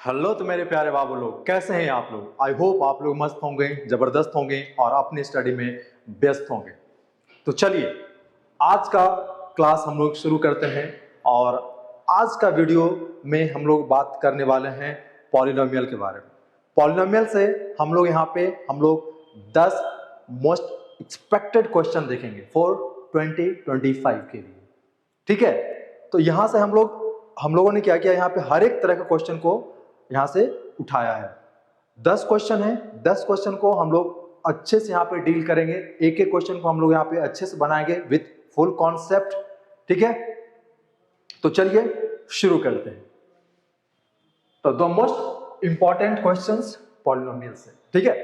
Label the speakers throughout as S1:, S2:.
S1: Hello तो मेरे प्यारे बाबू लोग, कैसे हैं आप लोग। आई होप आप लोग मस्त होंगे, जबरदस्त होंगे और अपनी स्टडी में व्यस्त होंगे। तो चलिए आज का क्लास हम लोग शुरू करते हैं। और आज का वीडियो में हम लोग बात करने वाले हैं पॉलिनोमियल के बारे में। पॉलिनोमियल से हम लोग यहाँ पे 10 मोस्ट एक्सपेक्टेड क्वेश्चन देखेंगे फॉर 2025 के लिए। ठीक है, तो यहाँ से हम लोगों ने क्या किया, यहाँ पे हर एक तरह के क्वेश्चन को यहाँ से उठाया है। 10 क्वेश्चन है, 10 क्वेश्चन को हम लोग अच्छे से यहाँ पे डील करेंगे। एक एक क्वेश्चन को हम लोग यहाँ पे अच्छे से बनाएंगे विथ फुल कॉन्सेप्ट। ठीक है, तो चलिए शुरू करते हैं। तो the most important questions polynomial से। ठीक है,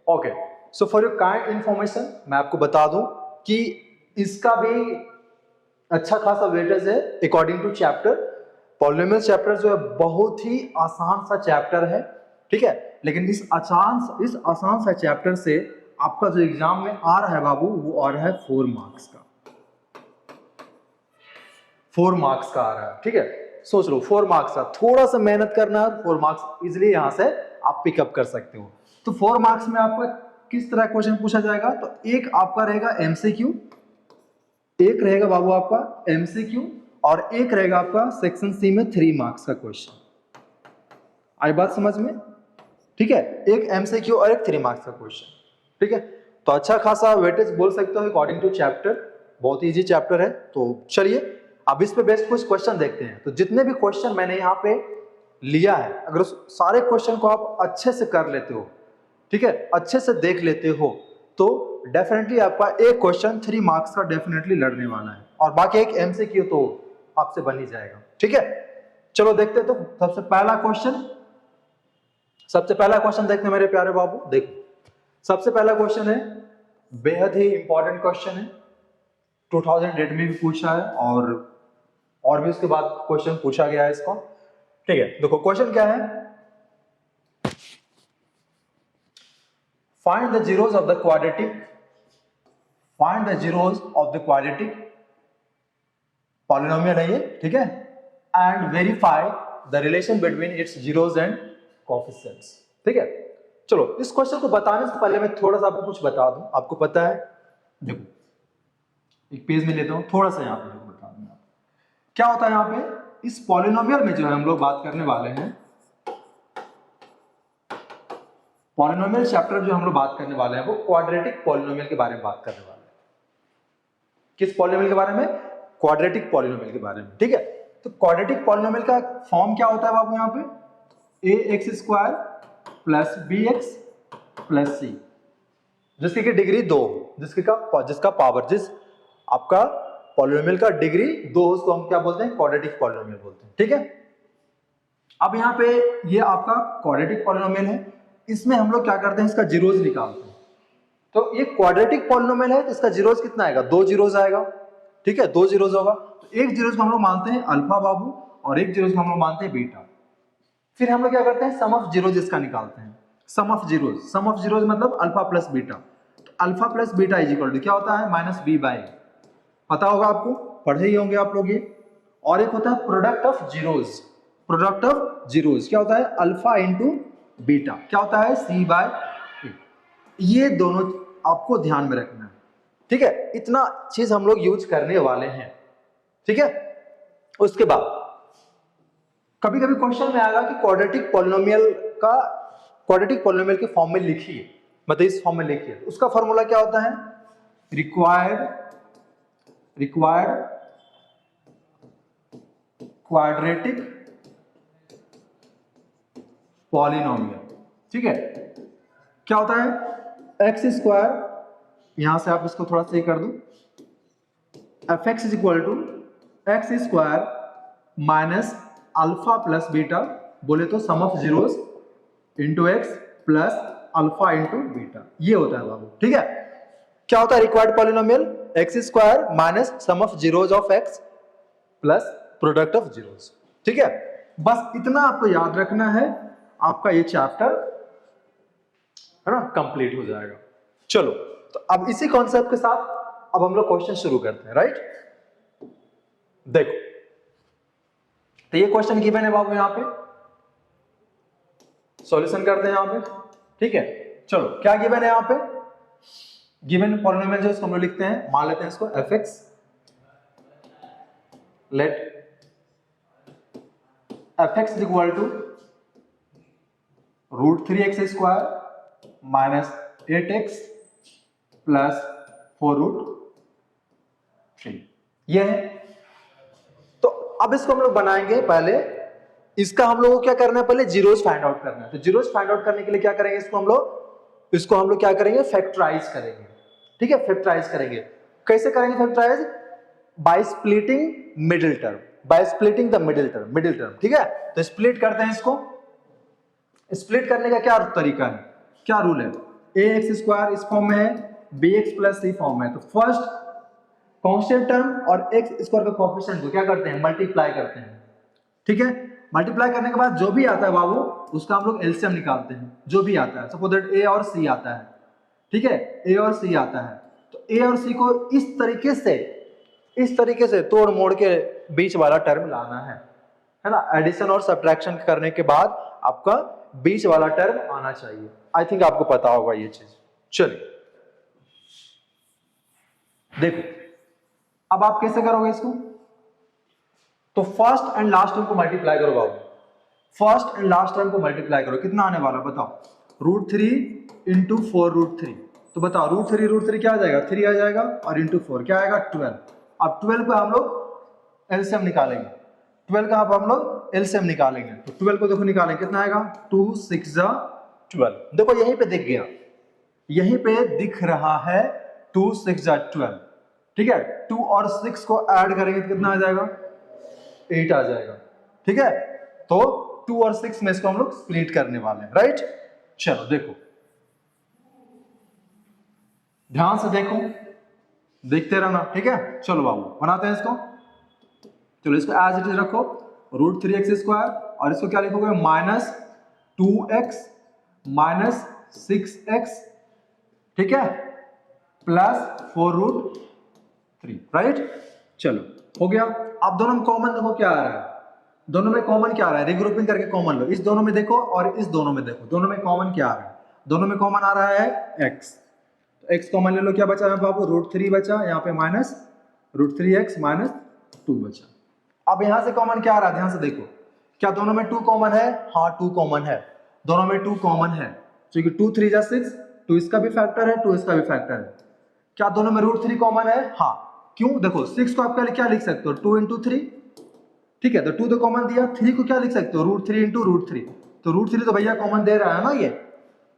S1: okay. So for your kind information मैं आपको बता दूं कि इसका भी अच्छा खासा वेटेज है according to chapter. Polynomial chapter जो है बहुत ही आसान सा चैप्टर है। ठीक है, लेकिन इस आसान सा चैप्टर से आपका जो एग्जाम में आ रहा है बाबू, वो आ रहा है 4 मार्क्स का। 4 मार्क्स का आ रहा है। ठीक है, सोच लो 4 मार्क्स का, थोड़ा सा मेहनत करना है, 4 मार्क्स इजिली यहां से आप पिकअप कर सकते हो। तो 4 मार्क्स में आपका किस तरह क्वेश्चन पूछा जाएगा, तो एक आपका रहेगा एमसीक्यू, एक रहेगा बाबू आपका एमसीक्यू, और एक रहेगा आपका सेक्शन सी में 3 मार्क्स का क्वेश्चन। आई बात समझ में? ठीक है, एक एमसीक्यू और एक 3 मार्क्स का क्वेश्चन। ठीक है, तो अच्छा खासा वेटेज बोल सकते हो अकॉर्डिंग टू चैप्टर। बहुत इजी चैप्टर है। तो चलिए अब इस पे बेस्ट कुछ क्वेश्चन देखते हैं। तो जितने भी क्वेश्चन मैंने यहाँ पे लिया है, अगर उस सारे क्वेश्चन को आप अच्छे से कर लेते हो, ठीक है, अच्छे से देख लेते हो, तो डेफिनेटली आपका एक क्वेश्चन 3 मार्क्स का डेफिनेटली लड़ने वाला है, और बाकी एक एमसीक्यू तो आपसे बन ही जाएगा। ठीक है, चलो देखते हैं। तो सबसे पहला क्वेश्चन देखते हैं मेरे प्यारे बाबू। देखो सबसे पहला क्वेश्चन है, बेहद ही इंपॉर्टेंट क्वेश्चन है, 2008 में भी पूछा है और भी उसके बाद क्वेश्चन पूछा गया है इसको। ठीक है, देखो क्वेश्चन क्या है, find the zeros of the quadratic polynomial है ये। ठीक है, and verify the relation between its zeros and coefficients. ठीक है, चलो इस क्वेश्चन को बताने से पहले मैं थोड़ा सा आपको कुछ बता दूं। आपको पता है, देखो एक पेज में लेता हूं, थोड़ा सा यहाँ पे बता दूं क्या होता है। यहाँ पे इस पॉलिनोमियल में जो है हम लोग बात करने वाले हैं, पॉलिनोमियल चैप्टर जो हम लोग बात करने वाले हैं वो क्वाड्रेटिक पॉलिनोमियल के बारे में बात करने वाले हैं। किस पॉलिनोमियल के बारे में? क्वाड्रेटिक पॉलिनोमियल के बारे में। ठीक है, तो क्वाड्रेटिक पॉलिनोमियल का फॉर्म क्या होता है बाबू, यहाँ पे ax² plus bx plus c, जिसकी की डिग्री 2, जिसका पावर, जिस आपका पॉलिनोमियल का डिग्री 2, उसको हम क्या बोलते हैं? क्वाड्रेटिक पॉलिनोमियल बोलते हैं। ठीक है, अब यहाँ पे ये आपका क्वाड्रेटिक पॉलिनोमियल है, इसमें हम लोग क्या करते हैं, इसका जीरोस निकालते हैं। तो ये क्वाड्रेटिक पॉलिनोमियल है, तो इसका जीरोस कितना आएगा? 2 जीरोस आएगा। ठीक है, 2 जीरोस होगा। तो एक जीरोस को हम लोग मानते हैं अल्फा बाबू, और एक जीरोस को हम लोग मानते हैं बीटा। फिर हम लोग क्या करते हैं, सम ऑफ जीरोस इसका निकालते हैं। सम ऑफ जीरोस मतलब अल्फा प्लस बीटा। तो alpha plus beta is equal to क्या होता है? -b/a। पता होगा आपको, पढ़े ही होंगे आप लोग ये। और एक होता है प्रोडक्ट ऑफ जीरोस क्या होता है? अल्फा इंटू बीटा क्या होता है? c/a। ये दोनों आपको ध्यान में रखना है। ठीक है, इतना चीज हम लोग यूज करने वाले हैं। ठीक है, उसके बाद कभी कभी क्वेश्चन में आएगा कि क्वाड्रेटिक पॉलिनोमियल के फॉर्म में लिखिए, मतलब इस फॉर्म में लिखिए। उसका फॉर्मूला क्या होता है? Required quadratic polynomial. ठीक है, क्या होता है? x², यहां से आप इसको थोड़ा सही कर दो, fx is equal to x² minus alpha plus beta, बोले तो sum of zeros into x plus alpha into beta, ये होता है बाबू। ठीक है, क्या होता है required polynomial? x² minus sum of zeros of x plus product of zeros. ठीक है, बस इतना आपको याद रखना है, आपका ये चैप्टर है ना कंप्लीट हो जाएगा। चलो, तो अब इसी कॉन्सेप्ट के साथ अब हम लोग क्वेश्चन शुरू करते हैं। राइट, देखो तो ये क्वेश्चन गिवन है बाबू यहाँ पे, सॉल्यूशन करते हैं यहाँ पे, ठीक है। चलो क्या गिवन है यहाँ पे, गिवन पॉलिनोमियल जो इसको हम लोग लिखते हैं, मान लेते हैं इसको fx, let fx is equal to √3x² minus 8x plus 4√3, ये है। तो अब इसको हम लोग बनाएंगे, पहले इसका हम लोग को क्या करना है, पहले जीरोस फाइंड आउट करना है। तो जीरोस फाइंड आउट करने के लिए क्या करेंगे, इसको हम लोग क्या करेंगे, फैक्टराइज करेंगे, ठीक है, फैक्टराइज करेंगे। कैसे करेंगे factorise, by splitting middle term, by splitting the middle term, ठीक है। तो स्प्लिट करते हैं इसको, स्प्लिट करने का क्या तरीका है, क्या रूल है, ax² इस फॉर्म में है, bx प्लस c फॉर्म में है। तो फर्स्ट कांस्टेंट टर्म और x² का कोएफिशिएंट को क्या करते हैं, मल्टीप्लाई करते हैं, ठीक है। मल्टीप्लाई करने के बाद जो भी आता है बाबू, उसका हम लोग एलसीएम निकालते हैं, जो भी आता है। सपोज दैट a और c आता है, ठीक है, a और c आता है, तो a और c को इस तरीके से तोड़ मोड़ के बीच वाला टर्म लाना है ना। एडिशन और सब्ट्रैक्शन करने के बाद आपका बीच वाला टर्म आना चाहिए। आई थिंक आपको पता होगा ये चीज। चलिए देखो, अब आप कैसे करोगे इसको, तो फर्स्ट एंड लास्ट टर्म को मल्टीप्लाई करो बाबू, फर्स्ट एंड लास्ट टर्म को मल्टीप्लाई करो, कितना आने वाला बताओ, √3 इंटू 4√3। तो बताओ √3 क्या आ जाएगा, 3 आ जाएगा, और इंटू 4 क्या आएगा, 12। अब 12 को हम लोग एलसीएम निकालेंगे, 12 का हम लोग एलसीएम निकालेंगे। तो 12 को देखो निकालेंगे, कितना आएगा, 2 6 12। देखो यहीं पे दिख गया, यहीं पे दिख रहा है 2 6 12, ठीक है। 2 और 6 को ऐड करेंगे तो कितना आ जाएगा, 8 आ जाएगा, ठीक है। तो 2 और 6 में इसको हम लोग स्प्लिट करने वाले हैं, राइट। चलो देखो, ध्यान से देखो, देखते रहना, ठीक है। चलो बाबू बनाते हैं इसको। चलो इसको एज इट इज रखो, √3x² और इसको क्या लिखोगे, -2x माइनस 6x, ठीक है, प्लस 4√3, राइट। चलो हो गया। अब दोनों में कॉमन देखो क्या आ रहा है, दोनों में कॉमन क्या आ रहा है, रिग्रुपिंग करके कॉमन लो। इस दोनों में देखो और इस दोनों में देखो, दोनों में कॉमन क्या आ रहा है, दोनों में कॉमन आ रहा है x। तो x कॉमन ले लो, क्या बचा है बाबू, √3 बचा, यहाँ पे माइनस √3x माइनस 2 बचा। अब यहां से कॉमन क्या आ रहा है, ध्यान से देखो, क्या दोनों में 2 कॉमन है, हाँ 2 कॉमन है, दोनों में 2 कॉमन है, क्योंकि 2 3 6, 2 इसका भी फैक्टर है, 2 इसका भी फैक्टर है। क्या दोनों में √3 कॉमन है, हाँ, क्यों, देखो 6 को आप क्या लिख सकते हो, 2 इंटू 3, ठीक है। तो 2 तो कॉमन दिया, 3 को क्या लिख सकते हो, √3 इंटू √3, तो √3 तो भैया कॉमन दे रहा है ना ये,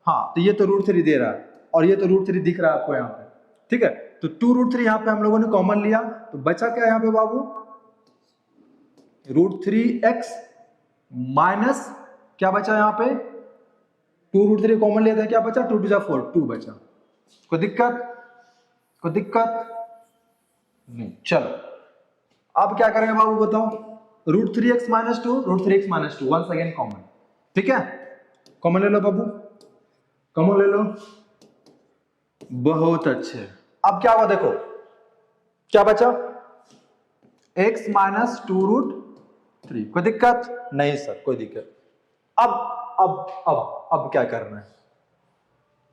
S1: हाँ, तो ये तो √3 दे रहा है, और ये तो √3 दिख रहा है आपको यहाँ पे, ठीक है। तो 2√3 यहाँ पे हम लोगों ने कॉमन लिया, तो बचा क्या यहाँ पे बाबू, √3x माइनस क्या बचा यहाँ पे, 2√3 कॉमन लिया था, क्या बचा, 2 2 4, 2 बचा। कोई दिक्कत नहीं। चलो अब क्या करेंगे बाबू बताओ, √3x minus 2, √3x minus 2 once again common, ठीक है, कॉमन ले लो बाबू, कॉमन ले लो, बहुत अच्छे। अब क्या हुआ देखो, क्या बचा, x माइनस 2√3। कोई दिक्कत नहीं सर, कोई दिक्कत। अब क्या करना है,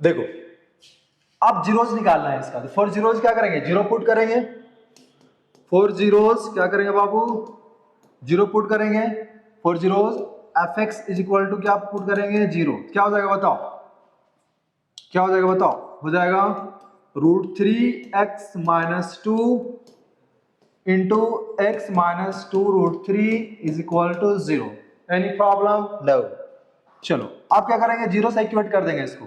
S1: देखो अब जीरोस निकालना है इसका। तो 4 जीरोस क्या करेंगे, 0 पुट करेंगे, 4 जीरोस क्या करेंगे बाबू, 0 पुट करेंगे, 4 zeros fx is equal to क्या पुट करेंगे, 0, क्या हो जाएगा बताओ, क्या हो जाएगा बताओ, हो जाएगा √3x minus 2 into x minus 2√3 is equal to 0। Any problem, no. चलो आप क्या करेंगे, 0 से इक्वेट कर देंगे इसको,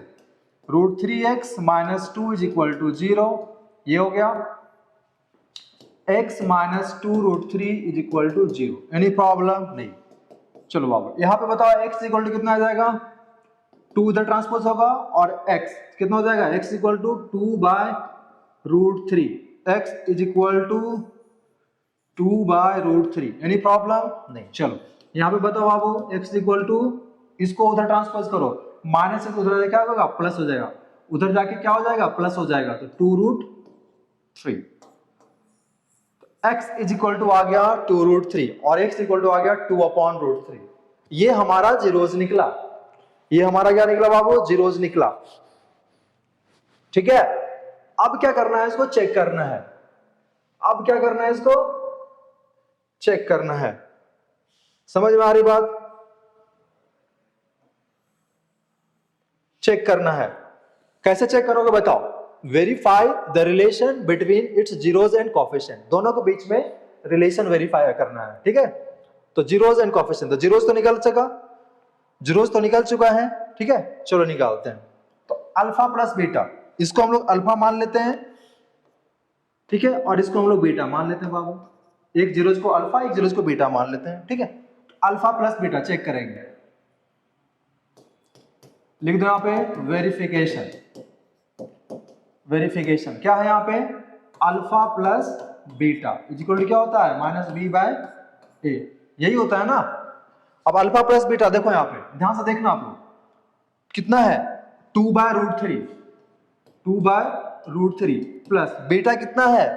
S1: √3x minus 2 is equal to 0, ये हो गया, x minus 2√3 is equal to 0। Any problem नहीं। चलो बाबू यहाँ पे बताओ x इक्वल टू कितना आ जाएगा, 2 इधर ट्रांसपोज होगा, और x कितना हो जाएगा, x equal to 2/√3, x is equal to 2/√3। Any problem नहीं। चलो यहाँ पे बताओ बाबू x इक्वल टू, इसको उधर ट्रांसपोज करो, माइनस से उधर क्या होगा, प्लस हो जाएगा, उधर जाके क्या हो जाएगा, प्लस हो जाएगा, तो 2√3, x इज इक्वल टू आ गया 2√3 और x इक्वल टू आ गया 2/√3। ये हमारा जीरोस निकला, ये हमारा क्या निकला बाबू, जीरोज निकला। ठीक है, अब क्या करना है, इसको चेक करना है। अब क्या करना है, इसको चेक करना है। समझ में आ रही बात? चेक करना है। कैसे चेक करोगे बताओ? Verify the relation between its zeros and coefficient, दोनों के बीच में रिलेशन वेरीफाई करना है। ठीक है, तो जीरोज एंड कोफिशिएंट, तो जीरोज तो निकल चुका, जीरोज तो निकल चुका है। ठीक है, चलो निकालते हैं। तो अल्फा प्लस बीटा, इसको हम लोग अल्फा मान लेते हैं। ठीक है, और इसको हम लोग बीटा मान लेते हैं बाबू। एक जीरोज को अल्फा, एक जीरोज को बीटा मान लेते हैं। ठीक है, अल्फा प्लस बीटा चेक करेंगे। लिख दो यहां पे वेरिफिकेशन। वेरिफिकेशन क्या है यहाँ पे, अल्फा प्लस बीटा इक्वल क्या होता है, माइनस बी बाय ए, यही होता है ना। अब अल्फा प्लस बीटा देखो यहाँ पे, ध्यान से देखना आप लोग, कितना है 2/√3, 2/√3 प्लस बीटा कितना है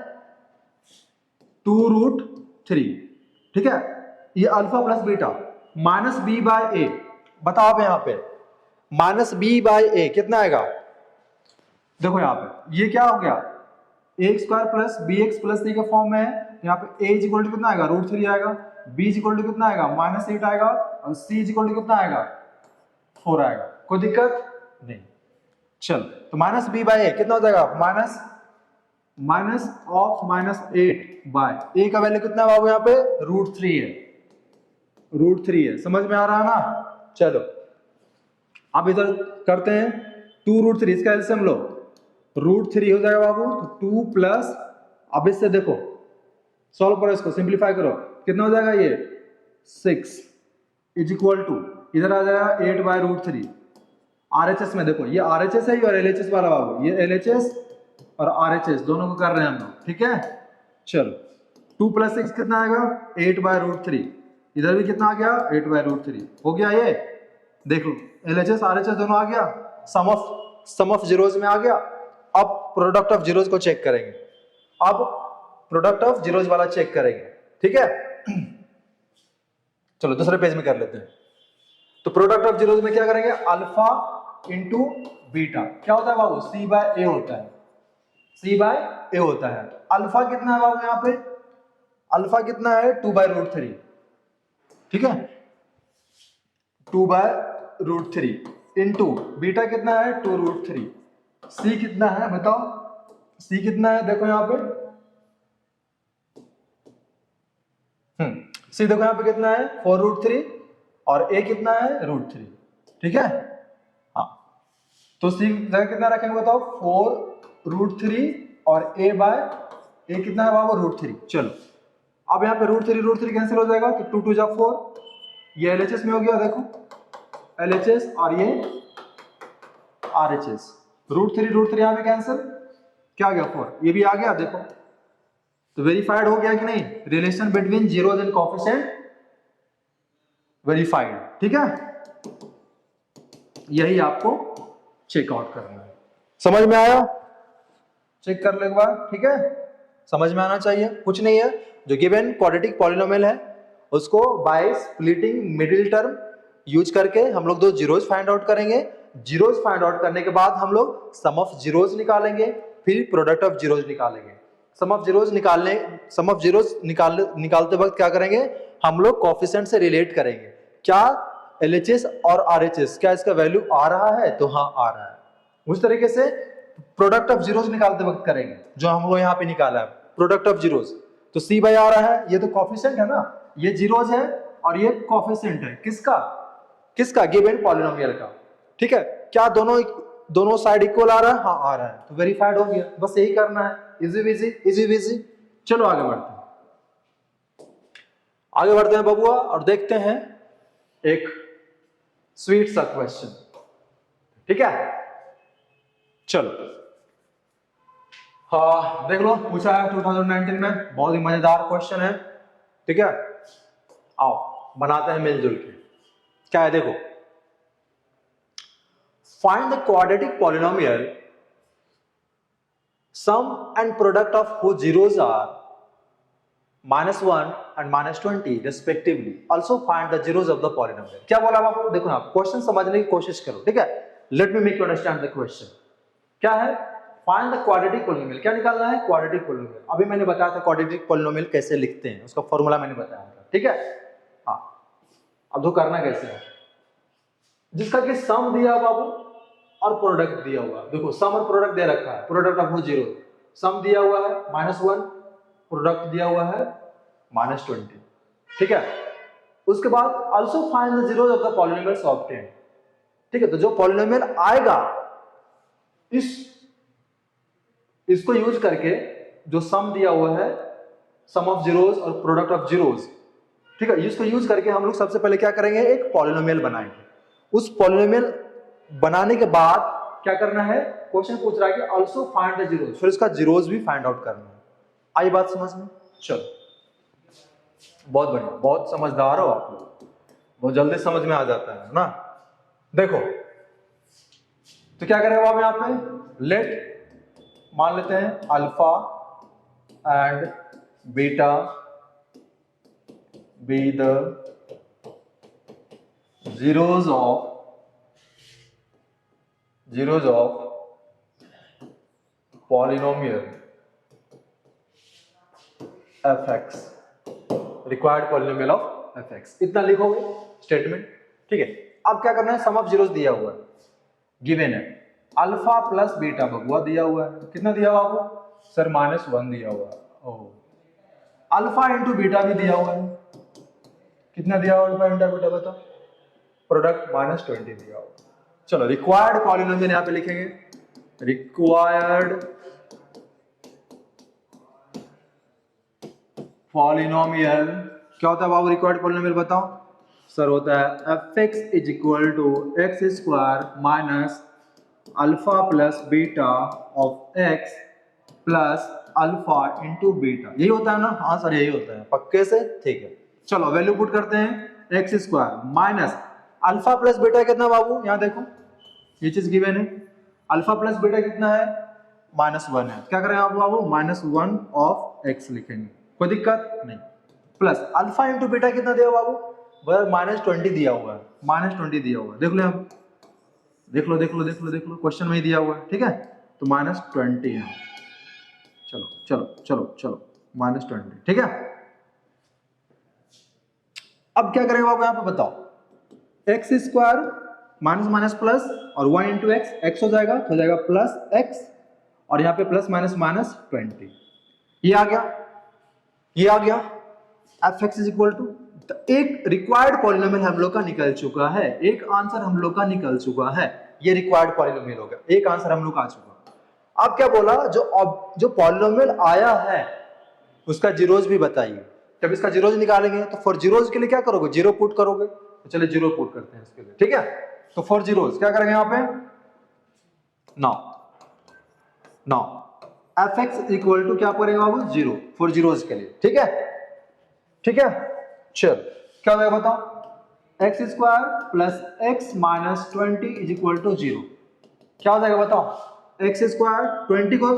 S1: 2√3। ठीक है, ये alpha plus beta minus B by A, बताओ आप यहाँ पे माइनस बी बाय ए कितना आएगा, देखो यहाँ पे ये क्या हो गया, A square plus B X plus C के फॉर्म में है। यहाँ पे ए इज इक्वल टू कितना आएगा √3 आएगा, बी इज इक्वल टू कितना आएगा -8 आएगा, और सी इज इक्वल टू कितना आएगा 4 आएगा। कोई दिक्कत नहीं। चल, तो माइनस बी बाय ए कितना हो जाएगा, माइनस ऑफ -8 बाय ए का वैल्यू कितना है बाबू, यहाँ पे √3 है, √3 है। समझ में आ रहा है ना? चलो अब इधर करते हैं 2√3, इसका एलसीएम लो, √3 हो जाएगा बाबू, तो 2 प्लस, अब इससे देखो सॉल्व करो, इसको सिंप्लीफाई करो, कितना हो जाएगा ये 6 इज इक्वल टू, इधर आ जाएगा 8/√3। आरएचएस में देखो, ये आरएचएस है और एलएचएस वाला बाबू, ये एलएचएस और आरएचएस दोनों को कर रहे हैं हम लोग। ठीक है, चलो 2 + 6 कितना आएगा 8/√3, इधर भी कितना आ गया 8/√3 हो गया। ये देख लो एलएचएस आरएचएस दोनों आ गया, सम ऑफ जीरोज में आ गया। अब प्रोडक्ट ऑफ जीरोज को चेक करेंगे, अब प्रोडक्ट ऑफ जीरोज वाला चेक करेंगे। ठीक है, चलो दूसरे पेज में कर लेते हैं। तो प्रोडक्ट ऑफ जीरोज में क्या करेंगे, अल्फा इंटू बीटा क्या होता है बाबू, C/A होता है, C/A होता है। अल्फा कितना है बाबू, यहाँ पे अल्फा कितना है 2/√3। ठीक है, 2/√3 इंटू बीटा कितना है 2√3। सी कितना है बताओ, सी कितना है देखो यहाँ पे, सी देखो यहाँ पे कितना है 4√3 और ए कितना है √3। ठीक है, हाँ तो सी जगह कितना रखेंगे बताओ 4√3 और ए कितना है बाबू √3। चलो अब यहाँ पे √3 कैंसिल हो जाएगा, तो 2 × 2 = 4, ये एलएचएस में हो गया, देखो एलएचएस और ये आरएचएस, √3 यहाँ पे कैंसिल, क्या आ गया 4, ये भी आ गया देखो। तो वेरीफाइड हो गया कि नहीं, relation between zeros and coefficient verified. ठीक है, यही आपको चेकआउट करना है। समझ में आया, चेक कर ले एक बार। ठीक है, समझ में आना चाहिए, कुछ नहीं है। जो गिवन क्वाड्रेटिक पॉलिनोमियल है उसको bye splitting middle term use करके हम लोग दो जीरोज फाइंड आउट करेंगे। जीरोज फाइंड आउट करने के बाद हम लोग सम ऑफ जीरोज निकालेंगे, फिर प्रोडक्ट ऑफ जीरोज निकालेंगे। सम ऑफ जीरोज निकालते वक्त क्या करेंगे, हम लोग कोएफिशिएंट से रिलेट करेंगे, क्या एलएचएस और आरएचएस क्या इसका वैल्यू आ रहा है, तो हाँ आ रहा है। उस तरीके से प्रोडक्ट ऑफ जीरोज निकालते वक्त करेंगे, जो हम लोग यहाँ पे निकाला है प्रोडक्ट ऑफ जीरोज। तो C बाई आ रहा है, ये तो कोएफिशिएंट है ना, ये जीरोज है और ये कोएफिशिएंट है किसका गिवन पॉलिनोमियल का। ठीक है, क्या दोनों साइड इक्वल आ रहा है, हाँ आ रहा है, तो वेरीफाइड हो गया। बस यही करना है, इजी बिजी। चलो आगे बढ़ते हैं बबुआ, और देखते हैं एक स्वीट सा क्वेश्चन। ठीक है, चलो हाँ देख लो, पूछा है 2019 में, बहुत ही मजेदार क्वेश्चन है। ठीक है, आओ बनाते हैं मिलजुल के। क्या है देखो, find the quadratic polynomial sum and product of whose zeros are -1 and -20 respectively. Also find the zeros of the polynomial. क्या बोला आपको? देखो ना, क्वेश्चन समझने की कोशिश करो, ठीक है? Let me make you understand the question. क्या है? Find the quadratic polynomial. क्या निकालना है? Quadratic polynomial. अभी मैंने बताया था quadratic polynomial कैसे लिखते हैं, उसका फॉर्मूला मैंने बताया था, ठीक है? हाँ, अब तो करना कैसे है? जिसका कि सम दिया बाबू और प्रोडक्ट दिया हुआ, देखो सम और प्रोडक्ट दे रखा है, प्रोडक्ट ऑफ 0, सम दिया हुआ है -1, प्रोडक्ट दिया हुआ है -20, ठीक है? उसके बाद also find the zeros of the polynomials obtained, ठीक है? तो जो पॉलिनोमियल आएगा इसको यूज करके, जो सम दिया हुआ है, सम ऑफ जीरोस और प्रोडक्ट ऑफ जीरोस, ठीक है, इसको यूज करके हम लोग सबसे पहले क्या करेंगे? एक पॉलिनोमियल बनाएंगे। उस पॉलिनोमियल बनाने के बाद क्या करना है? क्वेश्चन पूछ रहा है कि आल्सो फाइंड द जीरोस, फिर इसका जीरोस भी फाइंड आउट करना है। आई बात समझ में? चलो, बहुत बढ़िया, बहुत समझदार हो आप लोग, बहुत जल्दी समझ में आ जाता है ना। देखो तो क्या करेंगे आप यहाँ पे? लेट मान लेते हैं alpha and beta be the zeros of polynomial fx, required polynomial of fx, इतना लिखोगे स्टेटमेंट, ठीक है? अब क्या करना है? सम ऑफ जीरोस दिया हुआ है, गिवन है, अल्फा प्लस बीटा बगुआ दिया हुआ है, कितना दिया हुआ आपको? सर -1 दिया हुआ है। ओह, अल्फा इंटू बीटा भी दिया हुआ है, कितना दिया हुआ अल्फा इंटू बीटा बताओ? प्रोडक्ट -20 दिया हुआ। चलो, रिक्वायर्ड पॉलिनोमियल यहां पे लिखेंगे, रिक्वायर्ड पॉलिनोमियल। क्या होता है बाबू रिक्वायर्ड पॉलिनोमियल बताओ? सर होता है fx is equal to x square minus alpha plus beta of x plus alpha into beta. यही होता है ना? हाँ सर यही होता है, पक्के से, ठीक है। चलो वैल्यू पुट करते हैं, x square minus alpha plus beta कितना बाबू? यहाँ देखो ये चीज गिवन है, अल्फा प्लस बीटा कितना है? -1 है। क्या करें आप बाबू? -1 ऑफ x लिखेंगे, कोई दिक्कत नहीं। प्लस अल्फा इंटू बीटा कितना दिया बाबू? -20 दिया हुआ है, -20 दिया हुआ है, देख लो आप, देख लो क्वेश्चन में ही दिया हुआ है, ठीक है? तो -20 है। चलो चलो चलो चलो -20, ठीक है? अब क्या करेंगे बाबू यहाँ पे बताओ? X square minus minus plus और 1 इंटू एक्स हो जाएगा, तो हो जाएगा प्लस एक्स, और यहाँ पे प्लस माइनस माइनस 20, ये आ गया f x is equal to, एक रिक्वायर्ड पॉलिनोमियल हम लोग का निकल चुका है, एक आंसर हम लोग का निकल चुका है, ये रिक्वायर्ड पॉलिनोमियल हो गया, एक आंसर हम लोग का आ चुका। अब क्या बोला? जो पॉलिनोमियल आया है उसका जीरोस भी बताइए। जब इसका जीरोस निकालेंगे तो फॉर जीरोस के लिए क्या करोगे? जीरो पुट करोगे, तो चलिए जीरो पुट करते हैं इसके लिए, ठीक है? तो फॉर जीरोस क्या करेंगे यहाँ पे? Now f x equal to क्या करेंगे बाबू? 0 फॉर जीरोस के लिए, ठीक है? चल क्या हो जाएगा बताओ? X square plus x minus 20 is equal to 0, क्या हो जाएगा बताओ? एक्स स्क्वायर 20 को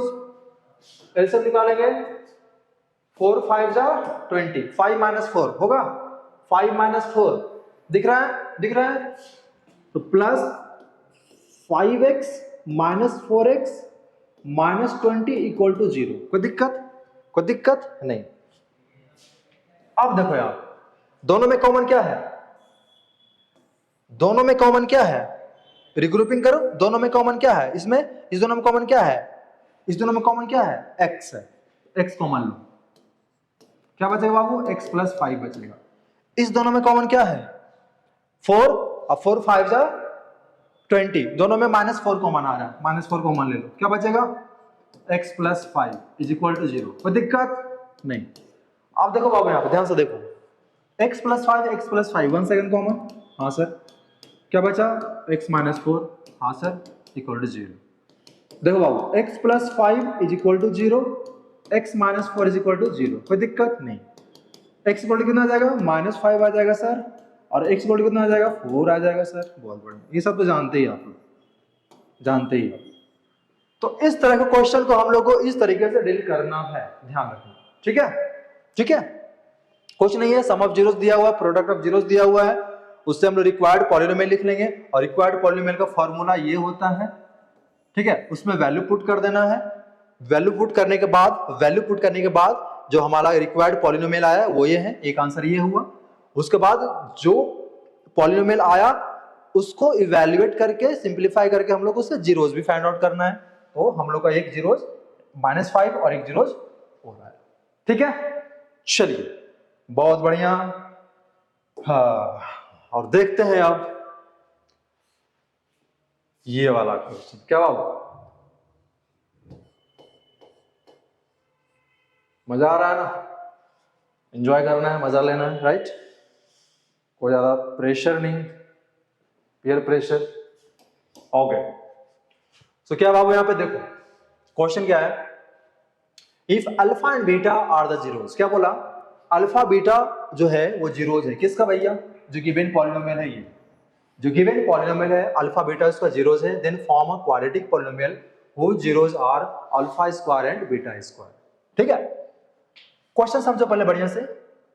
S1: एलसीएम निकालेंगे, 4 5 जा 20, 5 माइनस 4 होगा, 5 माइनस 4 दिख रहा है, तो plus 5x minus 4x minus 20 equal to 0, कोई दिक्कत नहीं। अब देखो यार, दोनों में कॉमन क्या है? रिग्रुपिंग करो, दोनों में कॉमन क्या है? इस दोनों में कॉमन क्या है? x है, x कॉमन लो, क्या बचेगा बाबू? x प्लस 5 बचेगा। इस दोनों में कॉमन क्या है? 4, और 4 5 जा 20, दोनों में -4 कॉमन आ रहा है, -4 कॉमन ले लो, क्या बचेगा? x plus 5 is equal to 0, कोई दिक्कत नहीं। अब देखो बाबू यहाँ पे ध्यान से देखो, x प्लस 5 1 सेकंड कॉमन, हाँ सर, क्या बचा? x माइनस 4, हाँ सर, इक्वल टू 0। देखो बाबू x plus 5 is equal to 0, x minus 4 is equal to 0, कोई दिक्कत नहीं। x इक्वल टू कितना आ जाएगा? -5 आ जाएगा सर, और x इक्वल टू कितना आ जाएगा? 4 आ जाएगा सर, बहुत बढ़िया, ये सब तो जानते ही आप लोग, तो इस तरह के क्वेश्चन को हम लोग को इस तरीके से डील करना है, ध्यान रखना, ठीक है? कुछ नहीं है, सम ऑफ जीरोस दिया हुआ है, प्रोडक्ट ऑफ जीरोस दिया हुआ है, उससे हम लोग रिक्वायर्ड पॉलिनोमियल लिख लेंगे और रिक्वायर्ड पॉलिनोमियल का फॉर्मूला ये होता है, ठीक है। उसमें वैल्यू पुट कर देना है, वैल्यू पुट करने के बाद जो हमारा रिक्वायर्ड पॉलिनोमियल आया वो ये है, एक आंसर ये हुआ। उसके बाद जो पॉलिनोमियल आया उसको इवैल्यूएट करके सिंप्लीफाई करके हम लोग उसके जीरोस भी फाइंड आउट करना है। तो हम लोग का एक जीरोस -5 और एक जीरोस हो रहा है, ठीक है। चलिए बहुत बढ़िया। हाँ, और देखते हैं अब ये वाला क्वेश्चन। क्या बाबू, मजा आ रहा है ना? एंजॉय करना है, मजा लेना है, राइट। कोई ज्यादा प्रेशर नहीं, पीयर प्रेशर। ओके, सो क्या बाबू यहाँ पे देखो क्वेश्चन क्या है, if alpha and beta are the zeros. क्या बोला, अल्फा बीटा जो है वो जीरोस है, किसका भैया, जो गिवन पॉलिनोमियल है, ये जो गिवन पॉलिनोमियल है अल्फा बीटा उसका जीरोस है, then form a quadratic polynomial whose zeros are alpha square and beta square, ठीक है। क्वेश्चन समझो पहले बढ़िया से,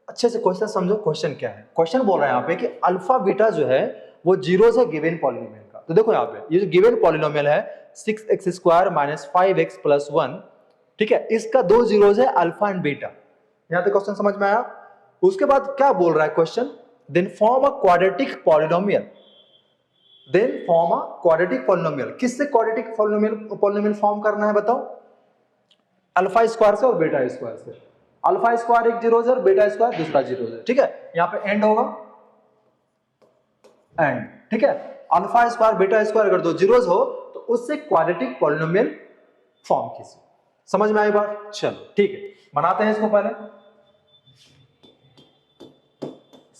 S1: अच्छे से क्वेश्चन समझो। क्वेश्चन क्या है, क्वेश्चन बोल रहा है यहाँ पे कि अल्फा बीटा जो है वो जीरोस है गिवन पॉलिनोमियल का। तो देखो यहाँ पे ये जो गिवन पॉलिनोमियल है 6x square minus 5x plus 1, ठीक है, इसका दो जीरोस है अल्फा एंड बीटा। यहाँ तक क्वेश्चन समझ में आया। उसके बाद क्या बोल रहा है question, then form a quadratic polynomial, then form a quadratic polynomial. किससे क्वाड्रेटिक पॉलिनोमियल फॉर्म करना है बताओ, अल्फा स्क्वायर से और बीटा स्क्वायर से। अल्फा स्क्वायर एक जीरोस है और बीटा स्क्वायर दूसरा जीरोस है, ठीक है। यहाँ पे एंड होगा, एंड, ठीक है। अल्फा स्क्वायर बीटा स्क्वायर अगर दो जीरोस हो तो उससे क्वाड्रेटिक पॉलिनोमियल फॉर्म कीजिए। समझ में आई बात? चलो ठीक है, बनाते हैं इसको पहले।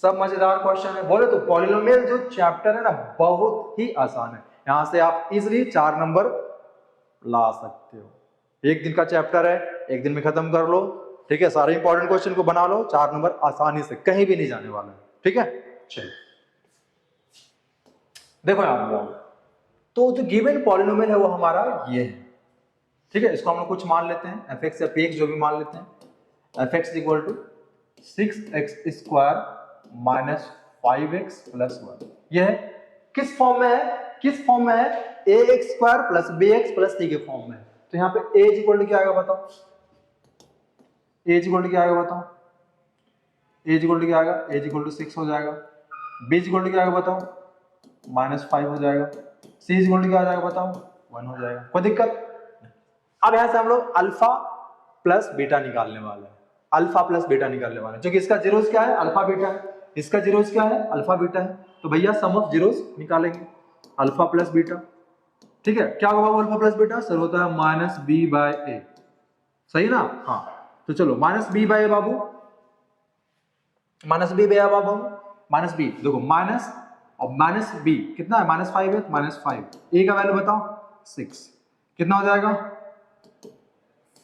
S1: सब मजेदार क्वेश्चन है, बोले तो पॉलिनोमियल जो चैप्टर है ना बहुत ही आसान है, यहां से आप इजीली 4 नंबर ला सकते हो। एक दिन का चैप्टर है, एक दिन में खत्म कर लो, ठीक है। सारे इंपॉर्टेंट क्वेश्चन को बना लो, 4 नंबर आसानी से, कहीं भी नहीं जाने वाला है, ठीक है। चलिए देखो यहां पर, तो जो गिवन पॉलिनोमियल है वो हमारा ये है, ठीक है। इसको हम लोग कुछ मान लेते हैं, fx या px जो भी मान लेते हैं। fx equal to 6x square minus 5x plus 1, यह है किस फॉर्म में है, किस फॉर्म में है, ax square plus bx plus c के फॉर्म में है। तो यहाँ पे a इक्वल टू क्या आएगा बताओ, a इक्वल टू क्या आएगा बताओ, a इक्वल टू क्या आएगा, a इक्वल टू 6 हो जाएगा, b इक्वल टू क्या आएगा बताओ, -5 हो जाएगा, c इक्वल टू क्या आ जाएगा बताओ, 1 हो जाएगा। कोई दिक्कत? अब यहां से हम लोग अल्फा प्लस बीटा निकालने वाले हैं, अल्फा प्लस बीटा निकालने वाले हैं, जो कि इसका जीरोस क्या है, अल्फा बीटा है, इसका जीरोस क्या है, अल्फा बीटा है। तो भैया सम ऑफ जीरोस निकालेंगे, अल्फा प्लस बीटा, ठीक है। क्या होगा अल्फा प्लस बीटा, सर होता है -b/a, सही ना? हाँ, तो चलो -b/a बाबू, -b/a बाबू, -b देखो माइनस और -b कितना है, -5 है, -5, a का वैल्यू बताओ 6, कितना हो जाएगा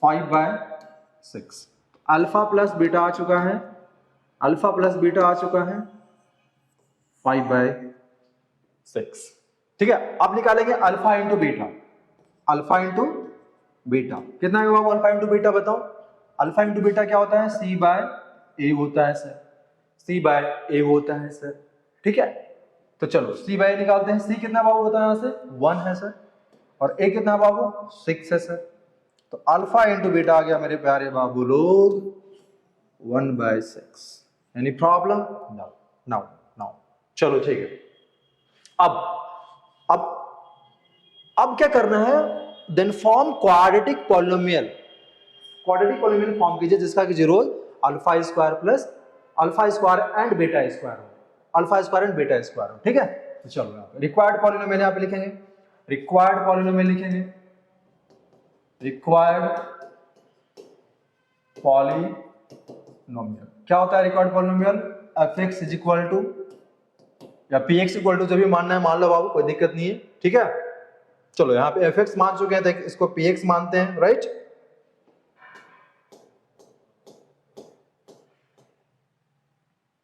S1: 5/6। अल्फा प्लस बीटा आ चुका है, अल्फा प्लस बीटा आ चुका है 5/6, ठीक है। अब निकालेंगे alpha into beta, alpha into beta कितना है बाबू, अल्फा इंटू बीटा बताओ। अल्फा इंटू बीटा क्या होता है, c/a होता है सर, c/a होता है सर, ठीक है। तो चलो c/a निकालते हैं, c कितना बाबू होता है, यहाँ से 1 है सर, और a कितना बाबू 6 है सर। तो अल्फा इंटू बीटा आ गया मेरे प्यारे बाबू लोग 1/6। Any problem? No no no. चलो ठीक है, अब क्या करना है, then form quadratic polynomial, quadratic polynomial form कीजिए जिसका कि zero alpha square plus alpha square and beta square हो, alpha square and beta square हो, ठीक है। तो चलो यहाँ पे रिक्वायर्ड पॉलिनोमियल यहाँ पे लिखेंगे, रिक्वायर्ड पॉलिनोमियल लिखेंगे, रिक्वायर्ड पॉलिनोमियल क्या होता है, required polynomial fx is equal to या px इक्वल टू जो भी मानना है मान लो बाबू, कोई दिक्कत नहीं है, ठीक है। चलो यहाँ पे fx मान चुके हैं तो इसको px मानते हैं, राइट।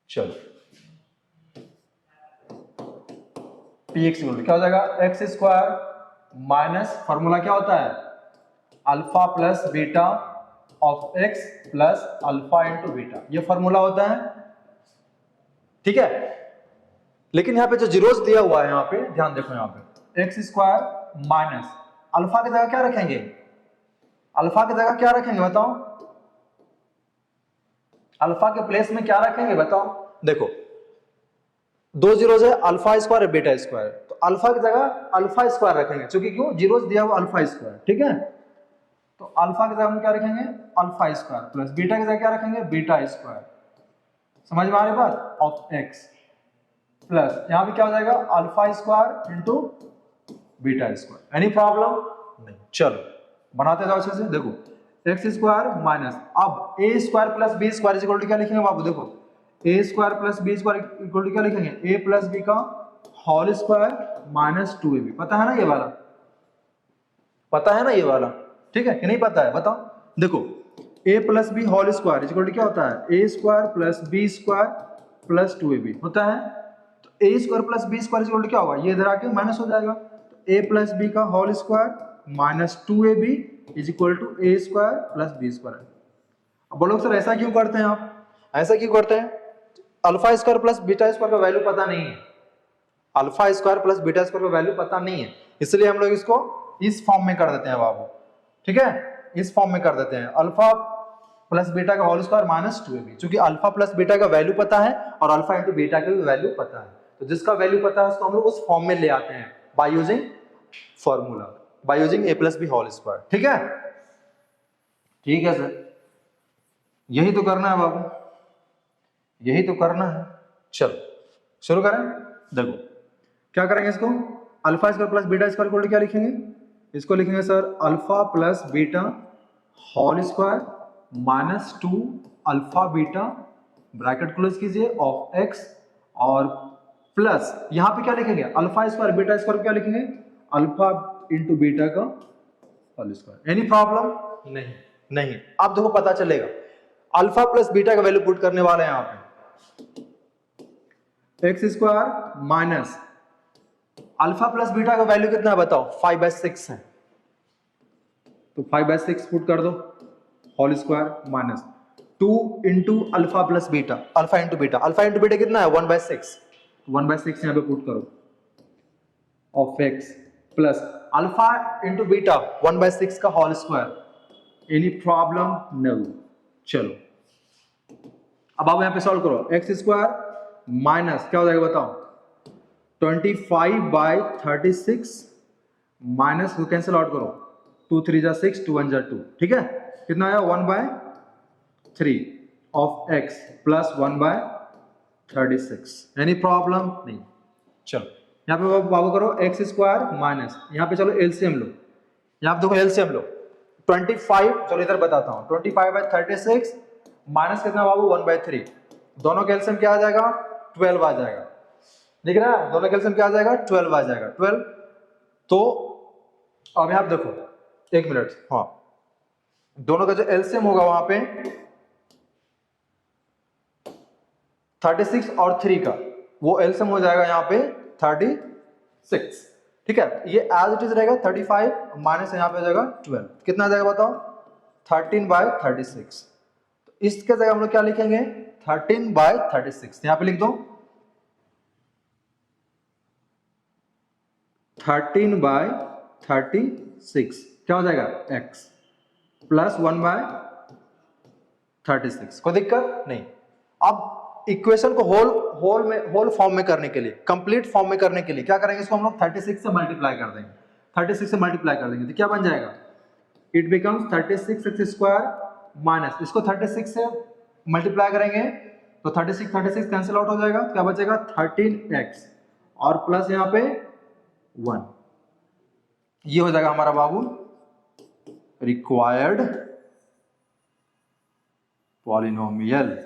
S1: चलो px इक्वल टू क्या हो जाएगा, एक्स स्क्वायर माइनस फॉर्मूला क्या होता है, alpha plus beta of x plus alpha into beta, ये फॉर्मूला होता है, ठीक है। लेकिन यहाँ पे जो जीरोस दिया हुआ है, यहाँ पे ध्यान देखो, यहाँ पे एक्स स्क्वायर माइनस अल्फा की जगह क्या रखेंगे, अल्फा की जगह क्या रखेंगे बताओ, अल्फा के प्लेस में क्या रखेंगे बताओ। देखो दो जीरोस है, अल्फा स्क्वायर और बीटा स्क्वायर, तो अल्फा की जगह अल्फा स्क्वायर रखेंगे, क्योंकि क्यों, जीरोस दिया हुआ अल्फा स्क्वायर, ठीक है। तो अल्फा की जगह हम क्या रखेंगे, अल्फा स्क्वायर, प्लस बीटा की जगह क्या रखेंगे, बीटा स्क्वायर, समझ में आ रही बात, ऑफ एक्स प्लस यहां पे क्या हो जाएगा, alpha square into beta square. Any problem नहीं, चलो बनाते जाओ अच्छे से। देखो एक्स स्क्वायर माइनस, अब A square plus B square equal to क्या लिखेंगे बाबू, देखो A square plus B square equal to क्या लिखेंगे, ए प्लस बी का होल स्क्वायर माइनस 2ab, पता है ना ये वाला, पता है ना ये वाला, ठीक है कि नहीं पता है बताओ। देखो a plus B whole square equal to क्या होता है, A square plus B square plus 2ab होता है। तो A square plus B square equal to क्या होगा, ये इधर आके माइनस हो जाएगा, तो a प्लस बी का whole square minus 2ab is equal to A square plus B square. अब बोलो सर ऐसा क्यों करते हैं आप, ऐसा क्यों करते हैं, alpha square plus beta square का वैल्यू पता नहीं है, alpha square plus beta square का वैल्यू पता नहीं है, इसलिए हम लोग इसको इस फॉर्म में कर देते हैं बाबू, ठीक है, इस फॉर्म में कर देते हैं, अल्फा प्लस बीटा का होल स्क्वायर माइनस 2ab, क्योंकि अल्फा प्लस बीटा का वैल्यू पता है और अल्फा इंटू बीटा का भी वैल्यू पता है, तो जिसका वैल्यू पता है उसको हम लोग उस फॉर्म में ले आते हैं by using formula, by using A plus B whole square, ठीक है, ठीक है सर, यही तो करना है बाबू, यही तो करना है। चलो शुरू करें। देखो क्या करेंगे, इसको alpha square plus beta square equal to क्या लिखेंगे, इसको लिखेंगे sir alpha plus beta whole square minus 2 alpha beta bracket close कीजिए ऑफ एक्स, और प्लस यहां पे क्या लिखेंगे, अल्फा स्क्वायर बीटा स्क्वायर क्या लिखेंगे, अल्फा इंटू बीटा का होल स्क्वायर। एनी प्रॉब्लम नहीं, नहीं, अब देखो पता चलेगा, अल्फा प्लस बीटा का वैल्यू पुट करने वाले हैं यहाँ पे, x square minus alpha plus beta का वैल्यू कितना है बताओ, 5/6 है, तो 5/6 पुट कर दो, whole square minus 2 into alpha plus beta, alpha into beta, alpha into beta कितना है 1/6, 1/6 यहाँ पे पुट करो of x plus alpha into beta 1/6 का whole square. Any problem, no. चलो अब आप यहाँ पे सॉल्व करो, एक्स स्क्वायर माइनस क्या हो जाएगा बताओ, 25/36 माइनस कैंसिल आउट करो, 2 3 जा 6, 2 1 जा 2, ठीक है, कितना आया 1/3 of x plus 1/36। Any problem नहीं। चलो यहाँ पे बाबू करो एक्स स्क्वायर माइनस, यहाँ पे चलो एलसीएम लो, यहाँ पे देखो एलसीएम लो 25, चलो इधर बताता हूँ, 25/36 माइनस कितना बाबू 1/3, दोनों का एलसीएम क्या आ जाएगा 12 आ जाएगा, दिख रहा है, दोनों का एलसीएम क्या आ जाएगा 12 आ जाएगा, 12। तो अब यहाँ देखो एक मिनट, हाँ दोनों का जो एलसीएम होगा वहां पे 36 और 3 का वो एलसीएम हो जाएगा यहाँ पे 36, ठीक है, ये एज इट इज रहेगा 35 माइनस यहाँ पे हो जाएगा 12, कितना आ जाएगा बताओ 13/36। तो इसके जगह हम लोग क्या लिखेंगे 13/36, यहाँ पे लिख दो 13/36 क्या हो जाएगा x प्लस 1/36, कोई दिक्कत नहीं। अब इक्वेशन को होल फॉर्म में करने के लिए, कंप्लीट फॉर्म में करने के लिए क्या करेंगे, इसको हम लोग 36 से मल्टीप्लाई कर देंगे, 36 से मल्टीप्लाई कर देंगे तो क्या बन जाएगा, it becomes 36x square minus, इसको 36 से मल्टीप्लाई करेंगे तो 36 कैंसिल आउट हो जाएगा, क्या बचेगा 13x और प्लस यहाँ पे 1, ये हो जाएगा हमारा बाबू रिक्वायर्ड पॉलिनोमियल,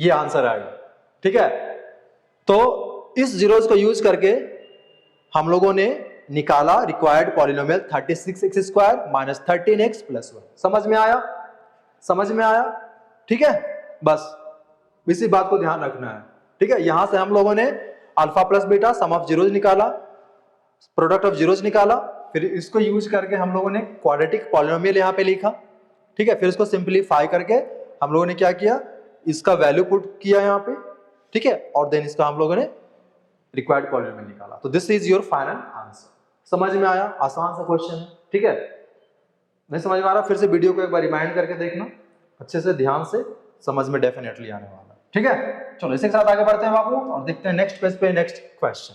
S1: ये आंसर आएगा, ठीक है। तो इस जीरोस को यूज करके हम लोगों ने निकाला required polynomial 36x square minus 13x plus 1। समझ में आया, समझ में आया, ठीक है, बस इसी बात को ध्यान रखना है, ठीक है। यहां से हम लोगों ने alpha plus beta some of zeros निकाला, प्रोडक्ट ऑफ जीरोस निकाला, फिर इसको यूज करके हम लोगों ने क्वाड्रेटिक पॉलिनोमियल यहां पे लिखा, ठीक है। फिर इसको सिंप्लीफाई करके हम लोगों ने क्या किया, इसका वैल्यू पुट किया यहाँ पे, ठीक है, और देन इसका हम लोगों ने रिक्वायर्ड पॉलिनोमियल निकाला। तो this is your final answer. समझ में आया? आसान सा क्वेश्चन है, ठीक है। नहीं समझ में आ रहा, फिर से वीडियो को एक बार रिमाइंड करके देखना अच्छे से, ध्यान से, समझ में डेफिनेटली आने वाला है, ठीक है। चलो इसी के साथ आगे बढ़ते हैं बाबू और देखते हैं नेक्स्ट पेज पे नेक्स्ट क्वेश्चन।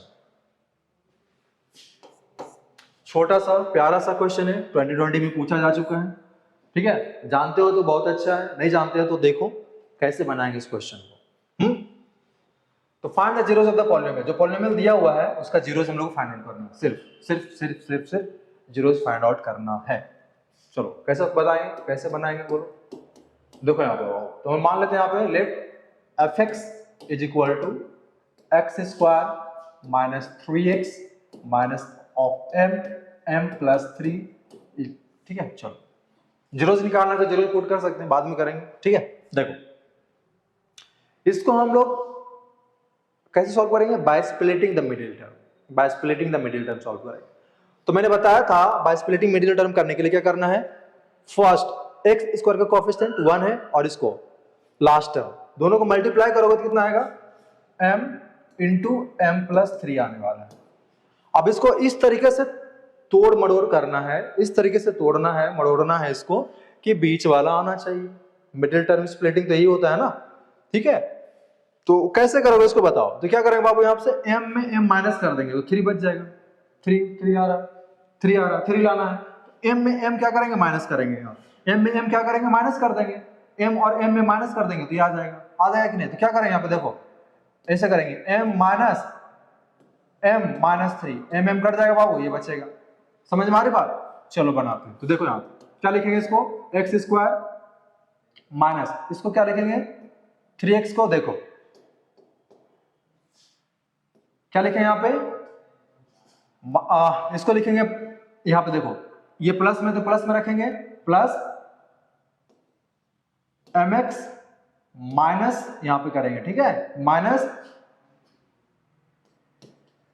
S1: छोटा सा प्यारा सा क्वेश्चन है, 2020 में पूछा जा चुका है, ठीक है। जानते हो तो बहुत अच्छा है, नहीं जानते हो तो देखो कैसे बनाएंगे इस क्वेश्चन को। तो find the zeros of the polynomial, जो पॉलिनोमियल दिया हुआ है उसका जीरोस हम लोग फाइंड आउट करना है, सिर्फ जीरोस फाइंड आउट करना है। चलो कैसे बताएंगे, कैसे बनाएंगे बोलो। देखो यहाँ पे तो हम मान लेते हैं यहाँ पे let f(x) is equal to x square minus 3x minus of m plus 3, ठीक है। चलो जीरोस निकालना तो जीरोस पुट कर सकते हैं, बाद में करेंगे, ठीक है। देखो इसको हम लोग कैसे सॉल्व करेंगे, bye splitting the middle term, by splitting the middle term solve करेंगे। तो मैंने बताया था बाय स्प्लिटिंग मिडिल टर्म करने के लिए क्या करना है, फर्स्ट x स्क्वायर का कोएफिशिएंट 1 है और इसको लास्ट टर्म दोनों को मल्टीप्लाई करोगे तो कितना आएगा, m इंटू m प्लस 3 आने वाला है। अब इसको इस तरीके से तोड़ मड़ोड़ करना है, इस तरीके से तोड़ना है, मड़ोड़ना है इसको कि बीच वाला आना चाहिए। मिडिल टर्म स्प्लिटिंग तो यही होता है ना, ठीक है। तो कैसे करोगे इसको बताओ। तो क्या करेंगे बाबू, यहाँ से m में m माइनस कर देंगे तो 3 बच जाएगा, 3 आ रहा, 3 लाना है। m में m क्या करेंगे, माइनस करेंगे, m में m क्या करेंगे, माइनस कर देंगे, m और m में माइनस कर देंगे तो ये आ जाएगा कि नहीं। तो क्या करेंगे यहाँ पे, देखो ऐसे करेंगे, m माइनस 3, m कट जाएगा बाबू, ये बचेगा। समझ में आ रही बात? चलो बनाते हैं। तो देखो यहाँ पे क्या लिखेंगे, इसको x स्क्वायर माइनस इसको क्या लिखेंगे 3x को, देखो क्या लिखेंगे यहाँ पे, इसको लिखेंगे यहाँ पे, देखो ये प्लस में तो प्लस में रखेंगे, प्लस mx माइनस यहां पे करेंगे, ठीक है, minus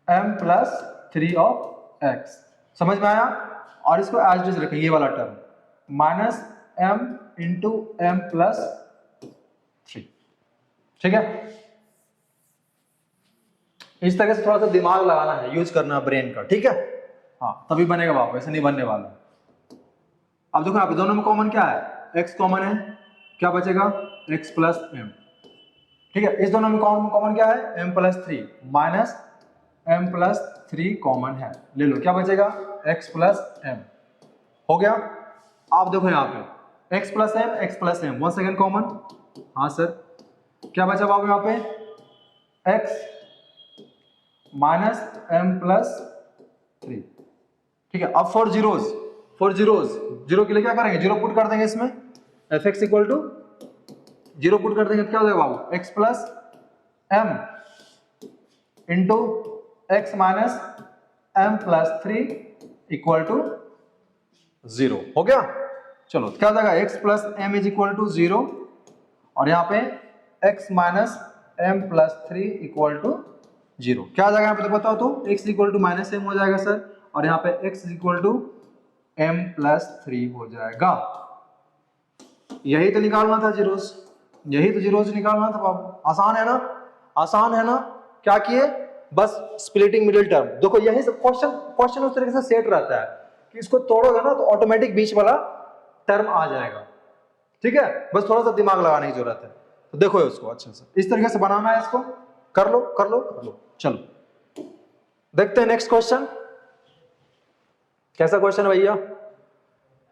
S1: m plus 3 of x। समझ में आया? और इसको एज इट इज रखेंगे, ये वाला term minus m into m plus 3, ठीक है। इस तरह से थोड़ा सा दिमाग लगाना है, यूज करना ब्रेन का, ठीक है। हाँ तभी बनेगा बाबू, ऐसे नहीं बनने वाला। अब देखो यहाँ पे दोनों में कॉमन क्या है, x कॉमन है, क्या बचेगा x प्लस m, ठीक है। इस दोनों में कॉमन क्या है, m plus 3 minus m plus 3 common है, ले लो क्या बचेगा, x प्लस m हो गया। आप देखो यहाँ पे x plus m, one second common, हाँ सर, क्या बचा बाबू यहाँ पे, x माइनस m प्लस 3, ठीक है। अब फॉर जीरोस जीरो के लिए क्या करेंगे, जीरो पुट कर देंगे इसमें, fx equal to zero put कर देंगे तो क्या हो जाएगा बाबू, x plus m into x minus m plus 3 equal to 0 हो गया। चलो क्या हो जाएगा, x plus m is equal to 0 और यहाँ पे x minus m plus 3 equal to 0। क्या आ जाएगा यहाँ पे, तो बताओ तो, x equal to minus m हो जाएगा सर, और यहाँ पे x equal to m plus 3 हो जाएगा। यही तो निकालना था जीरोस, यही तो जीरोस निकालना था बाबू। आसान है ना, आसान है ना। क्या किए, बस स्प्लिटिंग मिडिल टर्म। देखो यही सब क्वेश्चन उस तरीके से सेट रहता है कि इसको तोड़ोगे ना तो ऑटोमेटिक बीच वाला टर्म आ जाएगा, ठीक है। बस थोड़ा सा दिमाग लगाने की जरूरत है। तो देखो उसको अच्छे से इस तरीके से बनाना है, इसको कर लो। चलो देखते हैं नेक्स्ट क्वेश्चन। कैसा क्वेश्चन है भैया,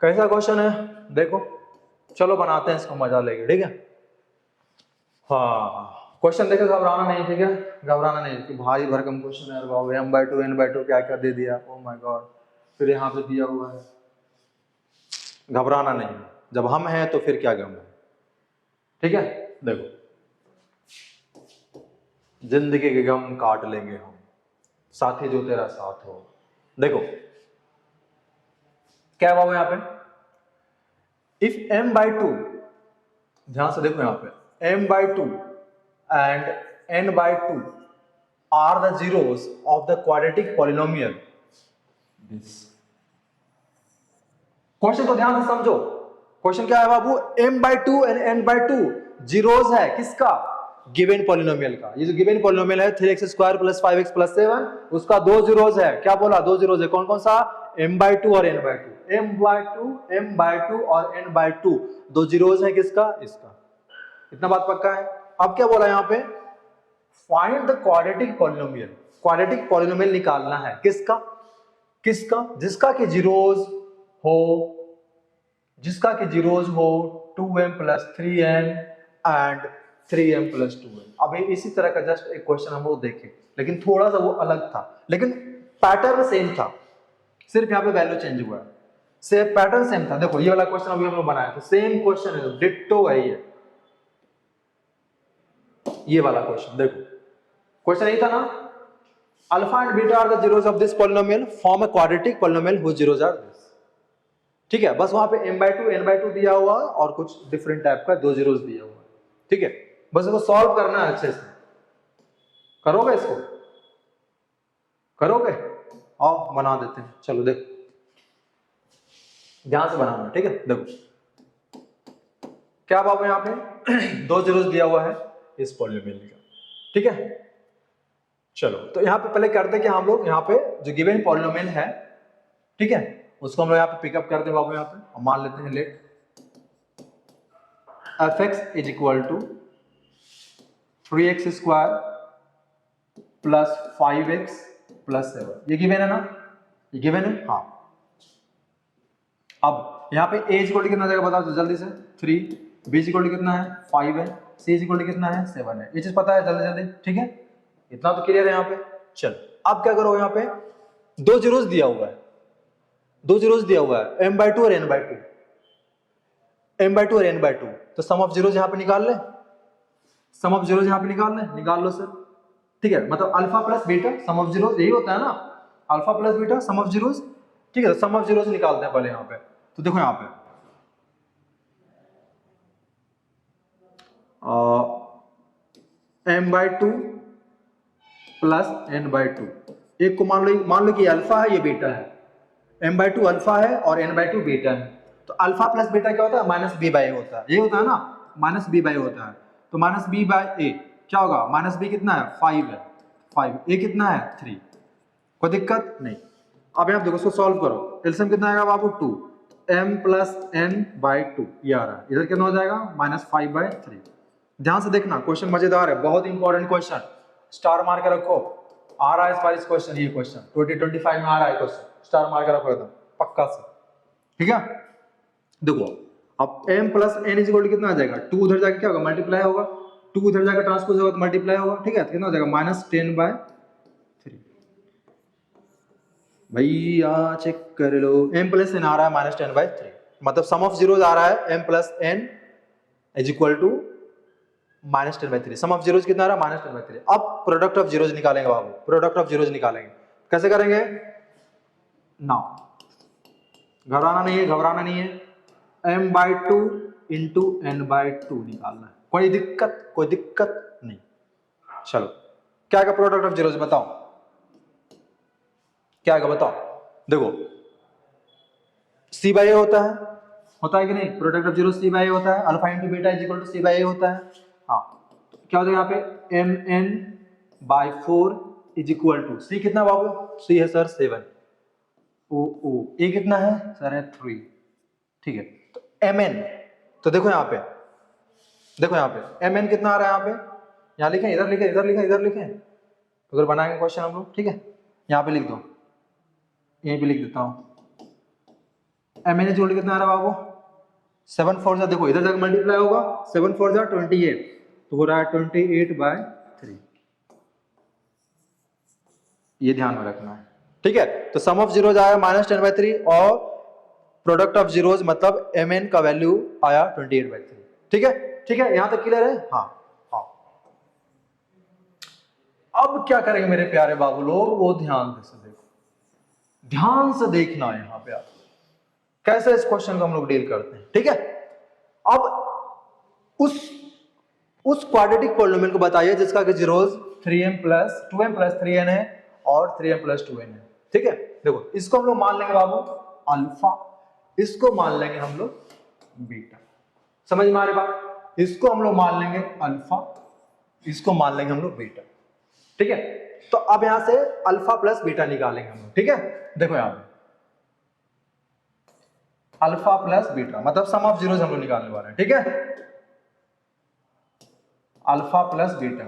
S1: कैसा क्वेश्चन है, देखो चलो बनाते हैं इसको, मजा लेंगे, ठीक है। हाँ क्वेश्चन देखो, घबराना नहीं, ठीक है, घबराना नहीं कि भारी भरकम क्वेश्चन है बाबू, m/2 n/2 क्या क्या दे दिया, ओ माय गॉड, फिर यहाँ पे दिया हुआ है। घबराना नहीं, जब हम हैं तो फिर क्या गम है, ठीक है। देखो जिंदगी के गम काट लेंगे हम, साथी जो तेरा साथ हो। देखो क्या बाबू यहाँ पे, इफ m/2, ध्यान से देखो यहाँ पे m/2 and n/2 are the zeros of the quadratic polynomial, this question को ध्यान से समझो, क्वेश्चन क्या है बाबू, m/2 एंड n/2 जीरोस है किसका, गिवन पॉलिनोमियल का। ये जो गिवन पॉलिनोमियल है 3x² + 5x + 7, उसका दो जीरोस है। क्या बोला, दो जीरोस है। कौन कौन सा, m/2 और n/2, m/2 और n/2 दो जीरोस है किसका, इसका। इतना बात पक्का है। अब क्या बोला यहाँ पे, find the quadratic polynomial, quadratic polynomial निकालना है किसका, किसका, जिसका कि जीरोस हो, जिसका कि जीरोस हो 2m + 3n and 3m + 2n। अभी इसी तरह का जस्ट एक क्वेश्चन हम लोग देखें, लेकिन थोड़ा सा वो अलग था, लेकिन पैटर्न सेम था, सिर्फ यहाँ पे वैल्यू चेंज हुआ है। सेम पैटर्न सेम था। देखो ये वाला क्वेश्चन अभी हम लोग बनाया था, सेम क्वेश्चन है, डिट्टो है ये वाला क्वेश्चन। देखो क्वेश्चन यही था ना, alpha and beta are the zeros of this polynomial, form a quadratic polynomial whose zeros are this. ठीक है, बस वहां पे m/2 n/2 दिया हुआ है और कुछ डिफरेंट टाइप का दो जीरोस दिया हुआ है। ठीक है, बस इसको सॉल्व करना है अच्छे से। करोगे इसको, करोगे, आओ बना देते हैं। चलो देखो ध्यान से बनाना, ठीक है। देखो क्या बाबू यहाँ पे दो जीरोस दिया हुआ है इस पॉलिनोमियल का, ठीक है। चलो तो यहाँ पे पहले करते कि हम लोग यहाँ पे जो गिवन पॉलिनोमियल है, ठीक है, उसको हम लोग यहाँ पे पिकअप करते हैं बाबू। यहाँ पे हम मान लेते हैं लेट f(x) = 3x² + 5x + 7, ये गिवन है ना, ये गिवन है। हाँ, अब यहाँ पे a = कितना जाएगा बताओ तो जल्दी से, 3, b = कितना है, 5 है, c = कितना है, 7 है। ये चीज पता है जल्दी जल्दी, ठीक है, इतना तो क्लियर है यहाँ पे। चल अब क्या करो, यहाँ पे दो जीरोस दिया हुआ है, दो जीरोस दिया हुआ है m/2 और n/2, m/2 और n/2, तो सम ऑफ जीरोस यहाँ पे निकाल ले, सम ऑफ जीरोस यहाँ पे निकाल ले, निकाल लो सर। ठीक है, मतलब alpha plus beta some of zeros, यही होता है ना, alpha plus beta some of zeros. ठीक है, सम ऑफ जीरोस निकालते हैं पहले यहाँ पे। तो देखो यहाँ पे m/2 + n/2, एक को मान लो कि अल्फा है, ये बीटा है, m/2 अल्फा है और n/2 बीटा है। तो अल्फा प्लस बीटा क्या होता है, -b/a होता है, ये होता है ना, -b/a होता है। तो -b/a क्या होगा, -b कितना है, 5 है, 5, a कितना है, 3, कोई दिक्कत नहीं। अब आप देखो इसको सॉल्व करो, एलसीएम कितना आएगा बाबू, 2, m + n/2 ये आ रहा है, इधर कितना हो जाएगा, -5/3। ध्यान से देखना, क्वेश्चन मजेदार है, बहुत इंपॉर्टेंट क्वेश्चन, स्टार मार के रखो। आ रहा है इस बार इस क्वेश्चन, ये क्वेश्चन 2025 में आ रहा है क्वेश्चन, स्टार मार के रखो एकदम पक्का से, ठीक है। देखो अब m + n = कितना आ जाएगा, 2 उधर जाके क्या होगा, मल्टीप्लाई होगा, 2 उधर जाकर ट्रांसपोज होगा तो मल्टीप्लाई होगा, ठीक है, तो कितना हो जाएगा, -10/3। भैया चेक कर लो, m + n आ रहा है -10/3, मतलब सम ऑफ जीरोस आ रहा है m + n = -10/3, some of zeros कितना आ रहा है, -10/3। अब प्रोडक्ट ऑफ जीरोस निकालेंगे बाबू, प्रोडक्ट ऑफ जीरोस निकालेंगे, कैसे करेंगे ना, घबराना नहीं है, घबराना नहीं है, m/2 × n/2 निकालना है, कोई दिक्कत नहीं। चलो क्या आएगा प्रोडक्ट ऑफ जीरोस, बताओ क्या आएगा, बताओ। देखो c/a होता है कि नहीं, प्रोडक्ट ऑफ जीरोस c/a होता है, अल्फा × बीटा = c/a होता है। हाँ, तो क्या हो जाएगा यहाँ पे, mn/4 = c कितना बाबू, c है सर 7, o a कितना है सर है 3, ठीक है। तो mn, तो देखो यहाँ पे, देखो यहाँ पे mn कितना आ रहा है, यहाँ पे यहाँ लिखें, इधर लिखें, इधर लिखें, इधर लिखें, उधर बनाएंगे क्वेश्चन हम लोग, ठीक है। यहाँ पे लिख दो, यहीं पे लिख देता हूँ, mn = कितना आ रहा है बाबू, 7 4 जा, देखो इधर जाकर मल्टीप्लाई होगा, 7 4 जा 28, तो हो रहा है 28/3, ये ध्यान में रखना है, ठीक है। तो सम ऑफ जीरोस आया -10/3 और प्रोडक्ट ऑफ जीरोस मतलब mn का वैल्यू आया 28/3, ठीक है, ठीक है, यहां तक क्लियर है। हाँ हाँ, अब क्या करेंगे मेरे प्यारे बाबू लोग, वो ध्यान से देखो, ध्यान से देखना है यहाँ पे आप कैसे इस क्वेश्चन को हम लोग डील करते हैं, ठीक है। अब उस क्वाड्रेटिक पॉलिनोमियल को बताइए जिसका कि जीरोस 2m + 3n है और 3m + 2n है, ठीक है। देखो इसको हम लोग मान लेंगे बाबू अल्फा, इसको मान लेंगे हम लोग बीटा। समझ में आ रही बात? इसको हम लोग मान लेंगे अल्फा, इसको मान लेंगे हम लोग बीटा। ठीक है, तो अब यहां से अल्फा प्लस बीटा निकालेंगे हम लोग। ठीक है, देखो यहां पे अल्फा प्लस बीटा मतलब सम ऑफ जीरोस हम लोग निकालने वाले हैं। ठीक है, अल्फा प्लस बीटा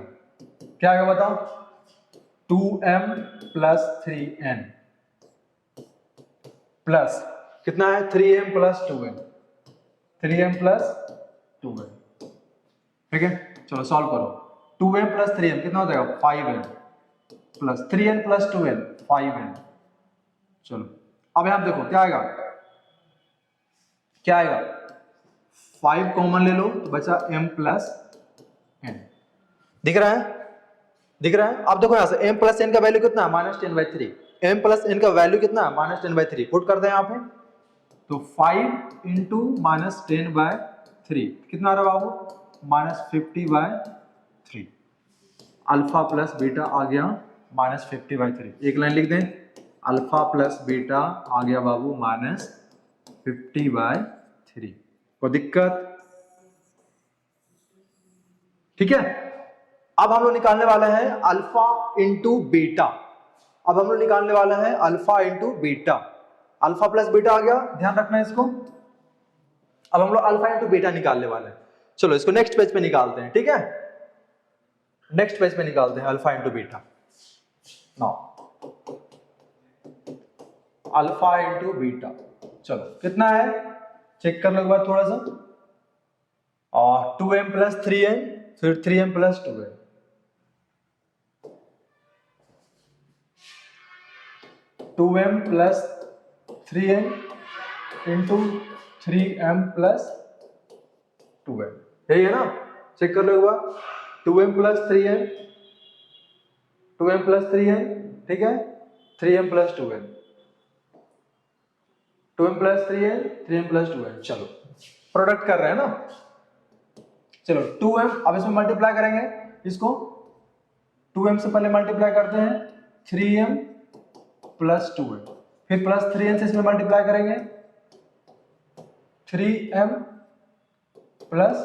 S1: क्या आएगा बताओ? 2m प्लस 3n प्लस कितना है? 3m plus 2n, 3m plus 2n। ठीक है, चलो सॉल्व करो। 2m प्लस 3m कितना हो जाएगा? 5n plus 3n plus 2n 5n। चलो अब यहां देखो क्या आएगा, क्या आएगा? 5 कॉमन ले लो तो बचा m प्लस n। दिख रहा है? दिख रहा है? अब देखो यहां से m प्लस n का वैल्यू कितना है? -10/3। m प्लस n का वैल्यू कितना है? -10/3। पुट कर दे यहां पे, तो 5 इंटू -10/3 कितना आ रहा बाबू? -50/3। अल्फा प्लस बीटा आ गया -50/3। एक लाइन लिख दें, अल्फा प्लस बीटा आ गया बाबू -50/3। कोई दिक्कत? ठीक है, अब हम लोग निकालने वाले हैं अल्फा इंटू बीटा। अब हम लोग निकालने वाले हैं alpha into beta. Alpha plus beta आ गया, ध्यान रखना है इसको। अब हम लोग अल्फा इंटू बीटा निकालने वाले हैं। चलो इसको नेक्स्ट पेज पे निकालते हैं। ठीक है, नेक्स्ट पेज पे निकालते हैं alpha into beta. Now alpha into beta, चलो कितना है चेक कर लो एक बार थोड़ा सा। और 2m प्लस 3n, फिर 3m plus 2n, 2m plus 3n into 3m plus 2n। यही है ना? चेक कर लो एक बार। 2m plus 3n, 2m plus 3n, ठीक है, 3m plus 2n, 2m plus 3n, 3m plus 2n। चलो प्रोडक्ट कर रहे हैं ना। चलो 2m, अब इसमें मल्टीप्लाई करेंगे इसको। 2m से पहले मल्टीप्लाई करते हैं 3m प्लस 2n, फिर प्लस 3n से इसमें मल्टीप्लाई करेंगे 3m प्लस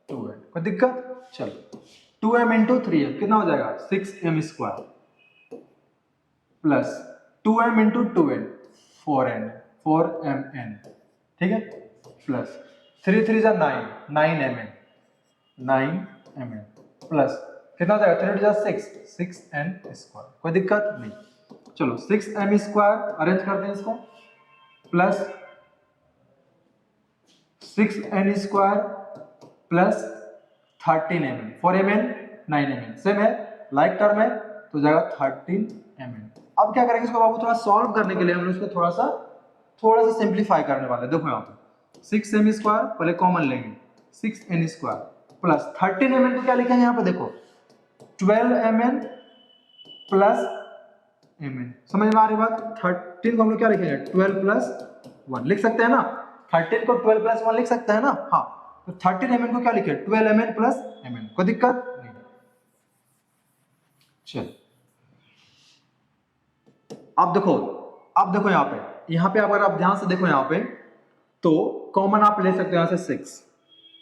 S1: 2n। कोई दिक्कत? चलो 2m इंटू 3m कितना हो जाएगा? 6m square plus 2m into 2n 4mn। ठीक है, प्लस 3 3 जा 9, 9mn, 9mn प्लस कितना हो जाएगा? 3 जा 6, 6n स्क्वायर। कोई दिक्कत नहीं। चलो 6m स्क्वायर अरेंज करते हैं इसको, plus 6n square plus 13mn, 4mn 9mn same है, लाइक टर्म है, तो जाएगा 13mn। अब क्या करेंगे इसको बाबू? थोड़ा सॉल्व करने के लिए हम लोग इसको थोड़ा सा सिंप्लीफाई करने वाले हैं। देखो यहाँ पे 6m स्क्वायर पहले कॉमन लेंगे, 6n स्क्वायर प्लस 13mn को क्या लिखेंगे यहाँ पे? देखो 12mn प्लस mn। समझ में आ रही बात? 13 को हम लोग क्या लिखेंगे? 12 प्लस 1 लिख सकते हैं ना। 13 को 12 प्लस 1 लिख सकते हैं ना। हाँ, तो 13mn को क्या लिखे? 12mn plus mn। कोई दिक्कत नहीं। चल अब देखो यहाँ पे अगर आप ध्यान से देखो यहाँ पे, तो कॉमन आप ले सकते हो यहाँ से 6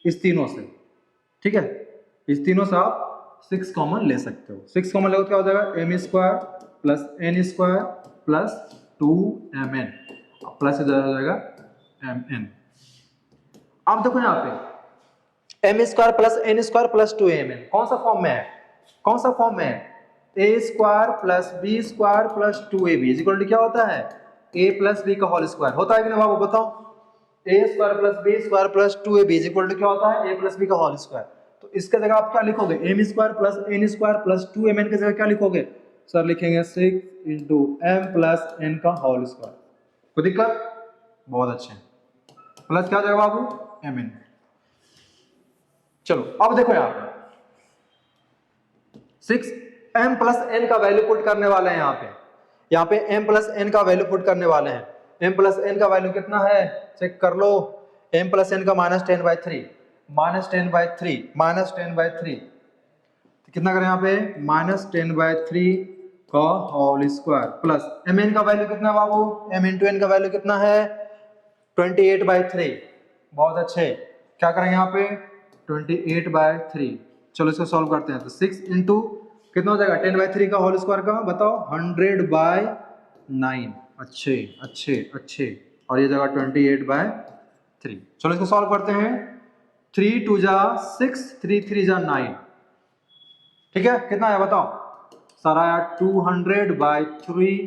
S1: इस तीनों से। ठीक है, इस तीनों से आप 6 कॉमन ले सकते हो। 6 कॉमन ले क्या हो जाएगा? m square plus n square plus 2mn plus इधर हो जाएगा mn। अब देखो यहाँ पे m square plus n square plus 2mn कौन सा फॉर्म में है? कौन सा फॉर्म में है? a square plus b square plus 2ab equal to क्या होता है? a प्लस b का होल स्क्वायर होता है कि नहीं बाबू? बताओ। a square plus b square plus 2ab equal to क्या होता है? a प्लस b का होल स्क्वायर। तो इसके जगह आप क्या लिखोगे? m square plus n square plus 2mn की जगह क्या लिखोगे? सर लिखेंगे 6 इंटू m प्लस n का होल स्क्वायर। कोई दिक्कत? बहुत अच्छे। प्लस क्या हो जाएगा बाबू? mn। चलो अब देखो यहाँ पे 6m प्लस n का वैल्यू पुट करने वाले हैं यहाँ पे m प्लस n का वैल्यू पुट करने वाले हैं। m प्लस n का वैल्यू कितना है चेक कर लो। m प्लस n का -10/3, -10/3 तो कितना करें यहाँ पे? -10/3 का होल स्क्वायर प्लस mn का वैल्यू कितना बाबू? m इंटू n का वैल्यू कितना है? 28/3। बहुत अच्छे। क्या करेंगे यहाँ पे 28/3। चलो इसको सॉल्व करते हैं। तो 6 इंटू कितना हो जाएगा 10/3 का होल स्क्वायर का बताओ 100/9। अच्छे अच्छे अच्छे। और ये जगह 28/3। चलो इसको सॉल्व करते हैं। 3 2 जा 6, 3 3 जा 9। ठीक है कितना आया बताओ। सारा आया 200/3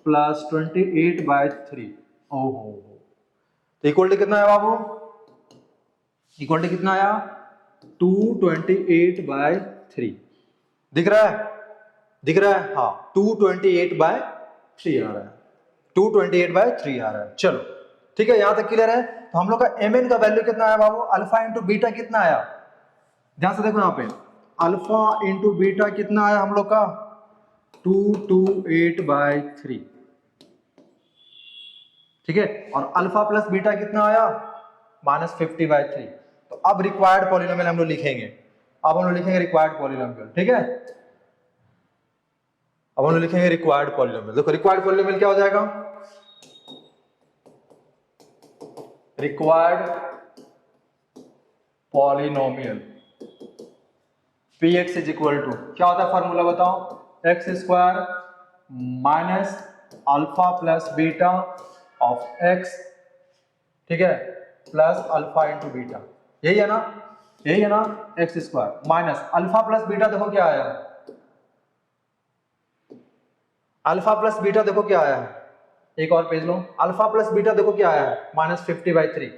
S1: प्लस 28/3। ओहो तो इक्वल टू कितना है बाबू। इक्वल टू कितना आया 228/3। दिख रहा है दिख रहा है। हाँ 228/3 आ रहा है 228/3 आ रहा है। चलो ठीक है यहां तक क्लियर है। तो हम लोग का mn का वैल्यू कितना आया बाबू अल्फा इंटू बीटा कितना आया। ध्यान से देखो यहाँ पे अल्फा इंटू बीटा कितना आया हम लोग का 228/3। ठीक है और अल्फा प्लस बीटा कितना आया -50/3। तो अब रिक्वायर्ड पॉलिनोमियल हम लोग लिखेंगे। अब हम लोग लिखेंगे रिक्वायर्ड पॉलिनोमियल। ठीक है अब हम लोग लिखेंगे रिक्वायर्ड पॉलिनोमियल। देखो रिक्वायर्ड पॉलिनोमियल क्या हो जाएगा। Required polynomial px is equal to क्या होता है फॉर्मूला बताओ x² minus alpha plus beta of x। ठीक है प्लस अल्फा इंटू बीटा। यही है ना x² minus alpha plus beta. देखो क्या आया अल्फा प्लस बीटा। देखो क्या आया है एक और पेज लो। अल्फा प्लस बीटा देखो क्या आया है -50/3।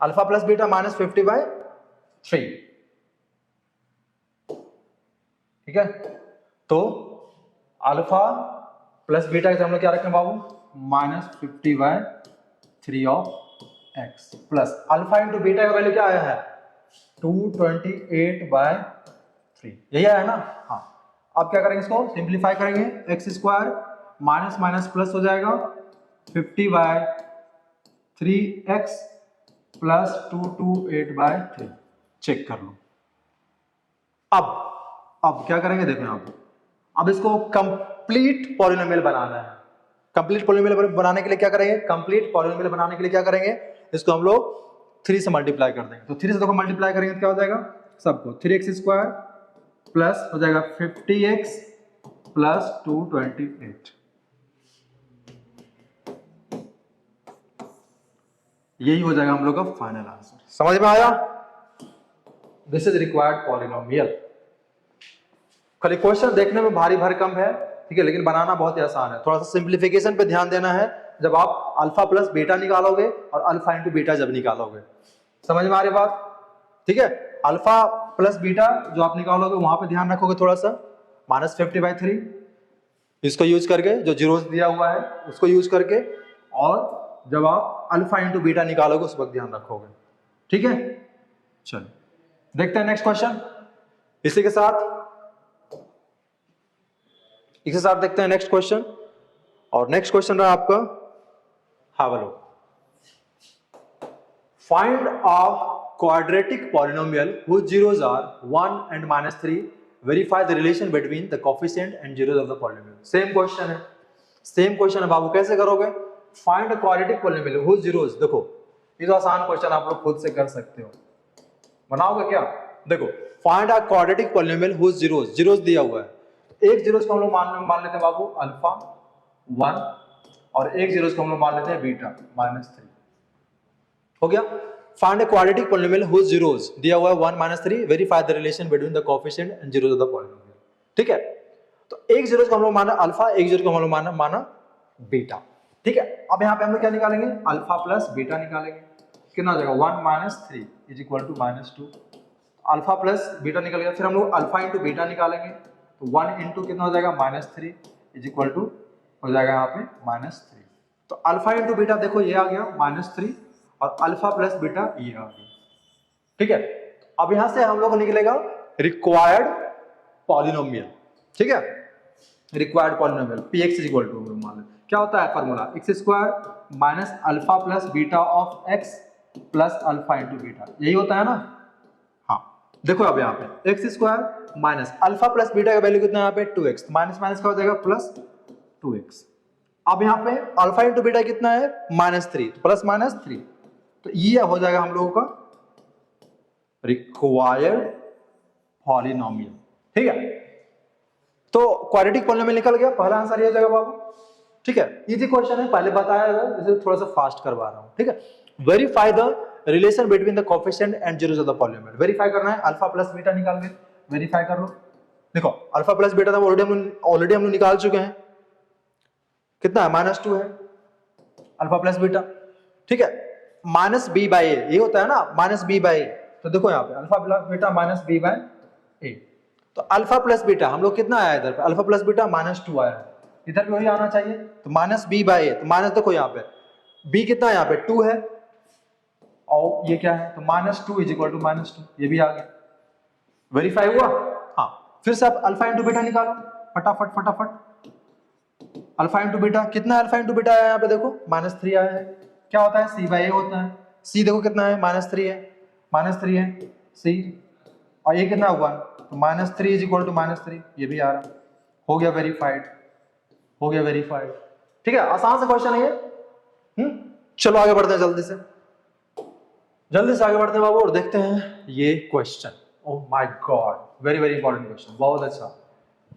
S1: Alpha plus beta -50/3। ठीक है तो अल्फा प्लस बीटा के हम लोग क्या रखें बाबू -50/3 of x plus alpha into beta का वैल्यू क्या आया है 228/3। यही आया ना। हाँ अब क्या करेंगे इसको सिंप्लीफाई करेंगे x² माइनस माइनस प्लस हो जाएगा 50/3x प्लस 228/3। चेक कर लो। अब क्या करेंगे देखो यहाँ पे अब इसको कंप्लीट पॉलिनोमियल बनाना है। कंप्लीट पॉलिनोमियल बनाने के लिए क्या करेंगे कंप्लीट पॉलिनोमियल बनाने के लिए क्या करेंगे इसको हम लोग 3 से मल्टीप्लाई कर देंगे। तो 3 से देखो मल्टीप्लाई करेंगे तो क्या हो जाएगा सबको 3x² प्लस हो जाएगा 50x प्लस 228। यही हो जाएगा हम लोग का फाइनल आंसर। समझ में आया। This is required polynomial. खाली क्वेश्चन देखने में भारी भरकम है ठीक है लेकिन बनाना बहुत ही आसान है। थोड़ा सा सिंप्लीफिकेशन पे ध्यान देना है जब आप अल्फा प्लस बीटा निकालोगे और अल्फा इंटू बीटा जब निकालोगे। समझ में आ रही बात ठीक है। अल्फा प्लस बीटा जो आप निकालोगे वहां पे ध्यान रखोगे थोड़ा सा -50/3 इसको यूज करके जो जीरोस दिया हुआ है उसको यूज करके और जब आप अल्फा इंटू बीटा निकालोगे उस वक्त ध्यान रखोगे। ठीक है चलो देखते हैं नेक्स्ट क्वेश्चन। इसी के साथ देखते हैं नेक्स्ट क्वेश्चन। और नेक्स्ट क्वेश्चन रहा आपका हाँ बोलो find a quadratic polynomial whose zeros are 1 and -3. Verify the relation between the coefficient and zeros of the polynomial. Same question है बाबू। कैसे करोगे find a quadratic polynomial whose zeros। देखो ये तो आसान क्वेश्चन आप लोग खुद से कर सकते हो। बनाओगे क्या देखो find a quadratic polynomial whose zeros दिया हुआ है। एक जीरोस को हम लोग मान लेते हैं बाबू अल्फा 1 और एक जीरोस को हम लोग मान लेते हैं बीटा -3। हो गया। Find a quadratic polynomial whose zeros दिया हुआ है 1 -3। Verify the relation between the coefficient and zeros of the polynomial. ठीक है तो एक जीरोस को हम लोग माना अल्फा एक जीरो को हम लोग माना बीटा। ठीक है अब यहाँ पे हम लोग क्या निकालेंगे अल्फा प्लस बीटा निकालेंगे। कितना हो जाएगा 1 - 3 is equal to -2। Alpha plus beta निकल गया। फिर हम लोग अल्फा इंटू बीटा निकालेंगे तो 1 इंटू कितना हो जाएगा -3 इज इक्वल टू हो जाएगा यहाँ पे -3। तो अल्फा इंटू बीटा देखो ये आ गया -3 और अल्फा प्लस बीटा ये आ गया। ठीक है अब यहां से हम लोग को निकलेगा रिक्वायर्ड पॉलिनोमियल। ठीक है required polynomial px is equal to मान लो क्या होता है formula x² minus alpha plus beta of x plus alpha into beta. यही होता है ना। हाँ देखो अब यहाँ पे x² minus alpha plus beta का वैल्यू कितना है यहाँ पे 2x माइनस माइनस का हो जाएगा प्लस 2x। अब यहाँ पे अल्फा इंटू बीटा कितना है -3 प्लस -3 तो ये हो जाएगा हम लोगों का रिक्वायर्ड पॉलिनोमियल। ठीक है, तो क्वाड्रेटिक पॉलिनोमियल निकल गया, पहला आंसर ये हो जाएगा बाबू। ठीक है, इजी क्वेश्चन है, पहले बताया था, इसे थोड़ा सा फास्ट करवा रहा हूं। ठीक है, verify the relation between the coefficient and zeros of the polynomial. Verify करना है, अल्फा प्लस बीटा निकाल के वेरीफाई कर लो। देखो अल्फा प्लस बीटा तो ऑलरेडी हम लोग निकाल चुके हैं, कितना है -2 है अल्फा प्लस बीटा। ठीक है, माइनस बी बाई ए, ये होता है ना माइनस बी बाई ए। तो देखो यहाँ पे alpha plus beta minus B by A, तो अल्फा प्लस बीटा हम लोग कितना आया इधर पे, अल्फा प्लस बीटा -2 आया है, इधर भी वही आना चाहिए, तो माइनस बी बाई ए। तो माइनस देखो यहाँ पे बी कितना है, यहाँ पे 2 है, और ये क्या है, तो -2 इज इक्वल टू -2, ये भी आ गया। वेरीफाई हुआ। हाँ, फिर से आप अल्फा इंटू बीटा निकालो फटाफट फटाफट। अल्फा इंटू बीटा कितना है, अल्फा इंटू बीटा आया यहाँ पे देखो -3 आया है। क्या होता है, सी बाई ए होता है। सी देखो कितना है, -3 है सी, और ये कितना हुआ, तो -3 इज इक्वल टू -3, ये भी आ रहा, हो गया वेरीफाइड, हो गया वेरीफाइड। ठीक है, आसान सा क्वेश्चन है ये। चलो आगे बढ़ते हैं, जल्दी से आगे बढ़ते हैं बाबू, और देखते हैं ये question. Oh my God, very very important question, बहुत अच्छा,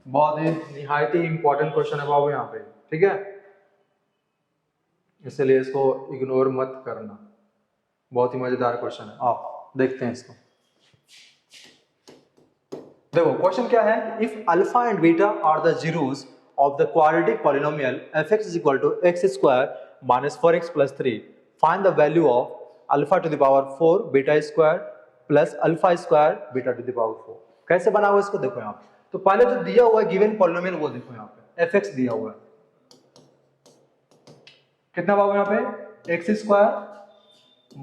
S1: बहुत ही निहायत ही इंपॉर्टेंट क्वेश्चन है बाबू यहाँ पे। ठीक है, इसलिए इसको इग्नोर मत करना, बहुत ही मजेदार क्वेश्चन है। आप देखते हैं इसको। देखो क्वेश्चन क्या है, if alpha and beta are the zeros of the quadratic polynomial fx is equal to x square minus 4x plus 3, find the value of alpha to the power 4 beta square plus alpha square beta to the power 4। कैसे बना हुआ इसको देखो यहाँ पे, तो पहले जो दिया हुआ है गिवन पॉलिनोमियल वो देखो यहाँ पे fx दिया हुआ है, कितना बाबू यहाँ पे x square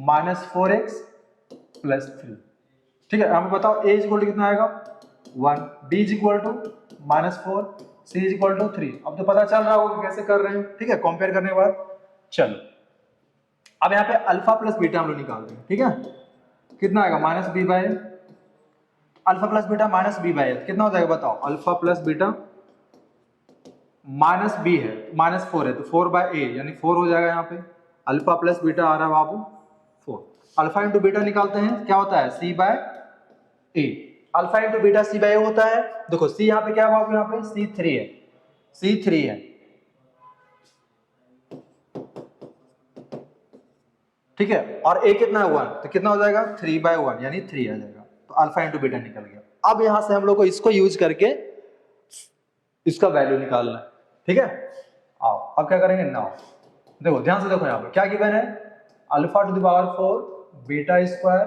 S1: minus 4x plus 3। ठीक है, यहाँ पे बताओ a इक्वल टू कितना आएगा 1, b is equal to -4, c is equal to 3। अब तो पता चल रहा होगा कि कैसे कर रहे हैं। ठीक है, कंपेयर करने के बाद चलो अब यहाँ पे अल्फा प्लस बीटा हम लोग निकाल रहे हैं। ठीक है, कितना आएगा -b by, alpha plus beta -b/, कितना हो जाएगा बताओ, अल्फा प्लस बीटा -b है -4 है, तो 4/a यानी 4 हो जाएगा यहाँ पे। अल्फा प्लस बीटा आ रहा है बाबू 4, अल्फा इंटू बीटा निकालते हैं, क्या होता है c/a, alpha into beta c/a होता है। देखो c यहाँ पे क्या है बाबू, यहाँ पे c3 है, c3 है। ठीक है, और a कितना है 1, तो कितना हो जाएगा 3/1 यानी 3 आ जाएगा, तो अल्फा इंटू बीटा निकल गया। अब यहां से हम लोग को इसको यूज करके इसका वैल्यू निकालना है। ठीक है, आओ अब क्या करेंगे, नाउ देखो ध्यान से देखो यहाँ पे क्या गिवन है, alpha two the power 4 beta square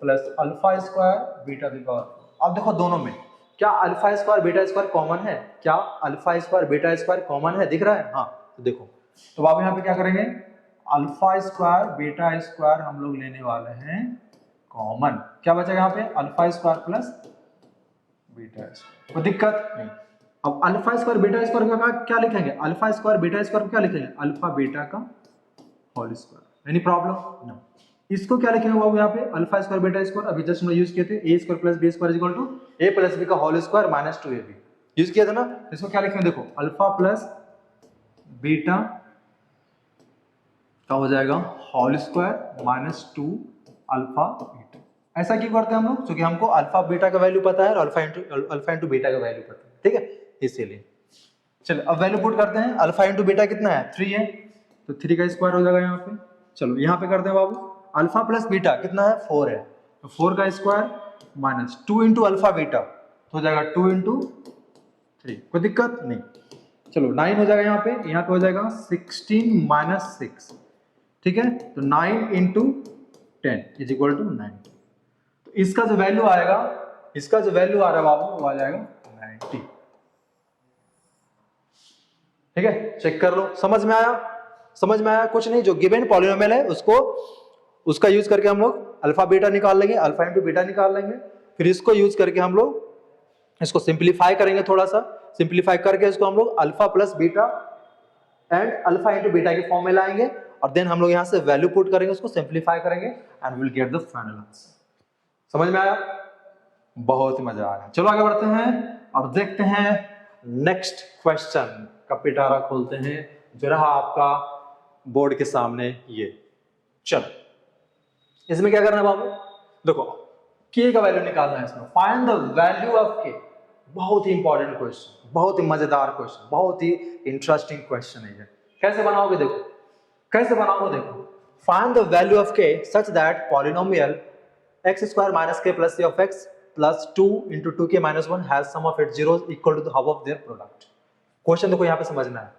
S1: plus alpha square beta two the power 4। अब देखो दोनों में क्या alpha square beta square common है, क्या alpha square beta square common है, दिख रहा है। हाँ तो देखो, तो अब यहाँ पे क्या करेंगे, अल्फा स्क्वायर बीटा स्क्वायर हम लोग लेने वाले हैं कॉमन, क्या बचेगा यहाँ पे alpha square plus beta square, कोई दिक्कत नहीं। अब अल्फा स्क्वायर बीटा स्क्वायर का क्या लिखेंगे, अल्फा स्क्वायर बीटा स्क्वायर को क्या लिखेंगे, अल्फा बीटा का whole square, any problem no. इसको क्या लिखेंगे बाबू यहाँ पे, अल्फा स्क्वायर बीटा स्क्वायर अभी जस्ट हम यूज किए थे, A square plus B square equal to A plus B का whole square minus 2ab use किया था ना। इसको क्या लिखेंगे, देखो अल्फा प्लस बीटा का हो जाएगा whole square minus 2 alpha beta. ऐसा क्यों करते हैं हम लोग, क्योंकि हमको अल्फा बीटा का वैल्यू पता है और अल्फा इंटू बीटा का वैल्यू पता है। ठीक है, इसीलिए चलो अब वैल्यू पुट करते हैं, अल्फा इंटू बीटा कितना है 3 है, तो 3 का स्क्वायर हो जाएगा यहाँ पे। चलो यहाँ पे करते हैं बाबू, अल्फा प्लस बीटा कितना है 4 है, तो 4 का square minus 2 into alpha beta, तो हो जाएगा 2 इंटू 3, कोई दिक्कत नहीं। चलो 9 हो जाएगा यहाँ पे हो जाएगा 16 माइनस 6। ठीक है, तो 9 इंटू 10 इज इक्वल टू 9। तो इसका जो वैल्यू आएगा, इसका जो वैल्यू आ रहा है बाबू वो आ जाएगा 90। ठीक है, चेक कर लो, समझ में आया, समझ में आया। कुछ नहीं, जो गिवन पॉलिनोमियल है उसका यूज करके हम लोग अल्फा बीटा निकाल लेंगे, अल्फा इंटू बीटा निकाल लेंगे, फिर इसको यूज करके हम लोग इसको सिंप्लीफाई करेंगे, थोड़ा सा सिंप्लीफाई करके इसको हम लोग alpha plus beta and alpha into beta के फॉर्म में लाएंगे, और देन हम लोग यहाँ से वैल्यू पुट करेंगे, उसको सिंप्लीफाई करेंगे and will get the final answer. समझ में आया, बहुत ही मजा आया। चलो आगे बढ़ते हैं और देखते हैं नेक्स्ट क्वेश्चन का पिटारा खोलते हैं, जो रहा आपका बोर्ड के सामने ये। चलो इसमें क्या करना है बाबू, देखो के का वैल्यू निकालना है इसमें, फाइंड द वैल्यू ऑफ के। बहुत ही इंपॉर्टेंट क्वेश्चन, बहुत ही मजेदार क्वेश्चन, बहुत ही इंटरेस्टिंग क्वेश्चन है ये। कैसे बनाओगे देखो, कैसे बनाओगे देखो, फाइंड द वैल्यू ऑफ के such that polynomial x square minus k plus c of x plus 2 into 2k minus 1 has sum of its zeros equal to the half of their product। Question देखो यहाँ पे समझना है,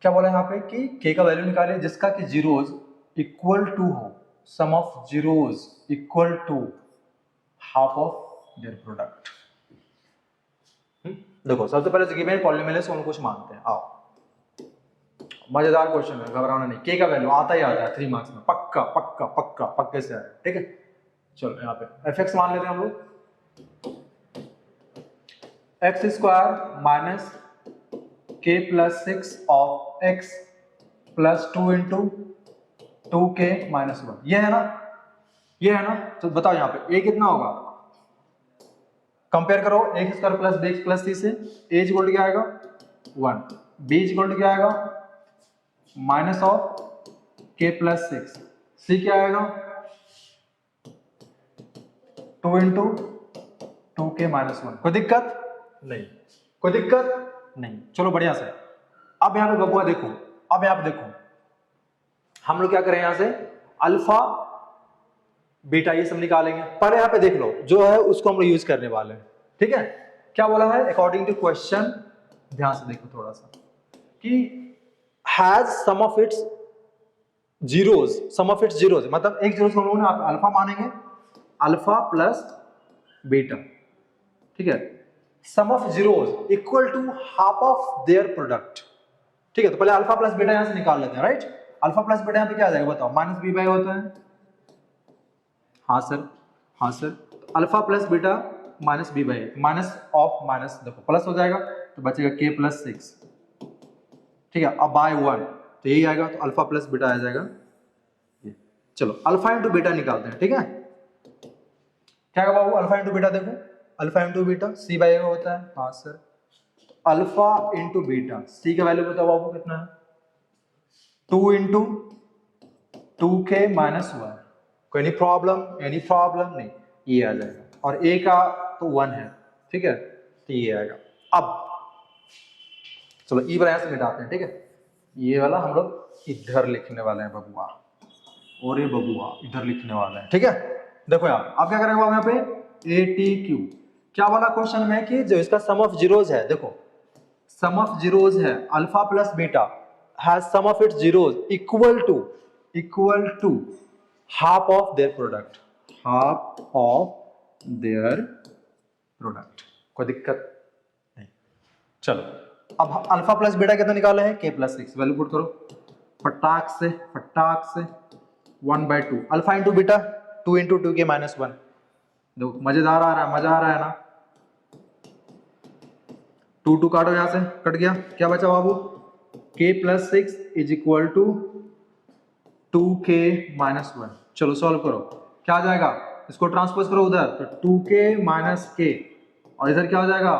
S1: क्या बोला है यहाँ पे कि k का वैल्यू निकालिए जिसका कि जीरोस इक्वल टू हो, sum of zeros equal to half of their product. देखो सबसे पहले जो गिवन पॉलिनोमियल है उसको हम कुछ मानते हैं। आओ, मजेदार क्वेश्चन है, घबराना नहीं, के का वैल्यू आता ही आता है 3 मार्क्स में, पक्का पक्का पक्का पक्के से आया, ठीक है। चलो यहाँ पे एफ एक्स मान लेते हैं हम लोग, एक्स स्क्वायर माइनस के plus 6 of x plus 2 into 2k minus 1, ये है ना, ये है ना। तो बताओ यहाँ पे a कितना होगा, कंपेयर करो X square plus B X plus C से, a इक्वल टू क्या आएगा 1, b इक्वल टू क्या आएगा minus of k plus 6, c क्या आएगा 2 इंटू 2k माइनस 1। कोई दिक्कत नहीं, कोई दिक्कत नहीं, चलो बढ़िया से। अब यहाँ पे बबुआ देखो, अब यहाँ पे देखो हम लोग क्या करें, यहाँ से अल्फा बीटा ये सब निकालेंगे। पर यहाँ पे देख लो जो है उसको हम लोग यूज करने वाले हैं, ठीक है। क्या बोला है अकॉर्डिंग टू क्वेश्चन, ध्यान से देखो थोड़ा सा, कि has sum of its zeros, sum of its zeros मतलब एक जीरो को हम लोग ना अल्फा मानेंगे, अल्फा प्लस बीटा, ठीक है। Sum of zeros equal to half of their product, ठीक है। तो पहले अल्फा प्लस बीटा यहां से निकाल लेते हैं, राइट। अल्फा प्लस बीटा यहां पे क्या आ जाएगा बताओ, माइनस बी बाई होता है, हाँ सर, हाँ सर। तो alpha plus beta minus B by, minus of minus देखो प्लस हो जाएगा तो बचेगा के प्लस 6, ठीक है। अब बाय 1 तो यही आएगा, तो अल्फा प्लस बीटा आ जाएगा ये। चलो अल्फा इंटू बीटा निकालते हैं, ठीक है। क्या बाबू अल्फा इंटू बीटा, देखो alpha into beta c by होता है, हाँ सर। तो अल्फा इंटू बीटा, सी का वैल्यू बताओ बाबू कितना है 2 इंटू 2k माइनस 1। कोई नहीं प्रॉब्लम, एनी प्रॉब्लम नहीं, ये आ जाएगा। और a का तो 1 है, ठीक है, तो ये आएगा। अब चलो ई वाला से मिटाते हैं, ठीक है। ये वाला हम लोग इधर लिखने वाले हैं बबुआ, और ये बबुआ इधर लिखने वाले हैं, ठीक है। देखो यार आप क्या करेंगे यहाँ पे ए टी क्यू, क्या वाला क्वेश्चन में कि जो इसका सम ऑफ जीरोज है, देखो सम ऑफ जीरोज है alpha plus beta has sum of its zeros equal to half of their product, half of their product. कोई दिक्कत नहीं। चलो अब अल्फा प्लस बीटा कितना निकाला है के प्लस 6, वैल्यू पुट करो फटाक से 1/2 alpha into beta 2 into 2k minus 1। देखो मजेदार आ रहा है, मजा आ रहा है ना। 2 काटो, यहां से कट गया, क्या बचा बाबू k plus 6 is equal to 2k minus 1। चलो सॉल्व करो, क्या आ जाएगा, इसको ट्रांसपोज करो उधर, तो 2k माइनस k, और इधर क्या हो जाएगा,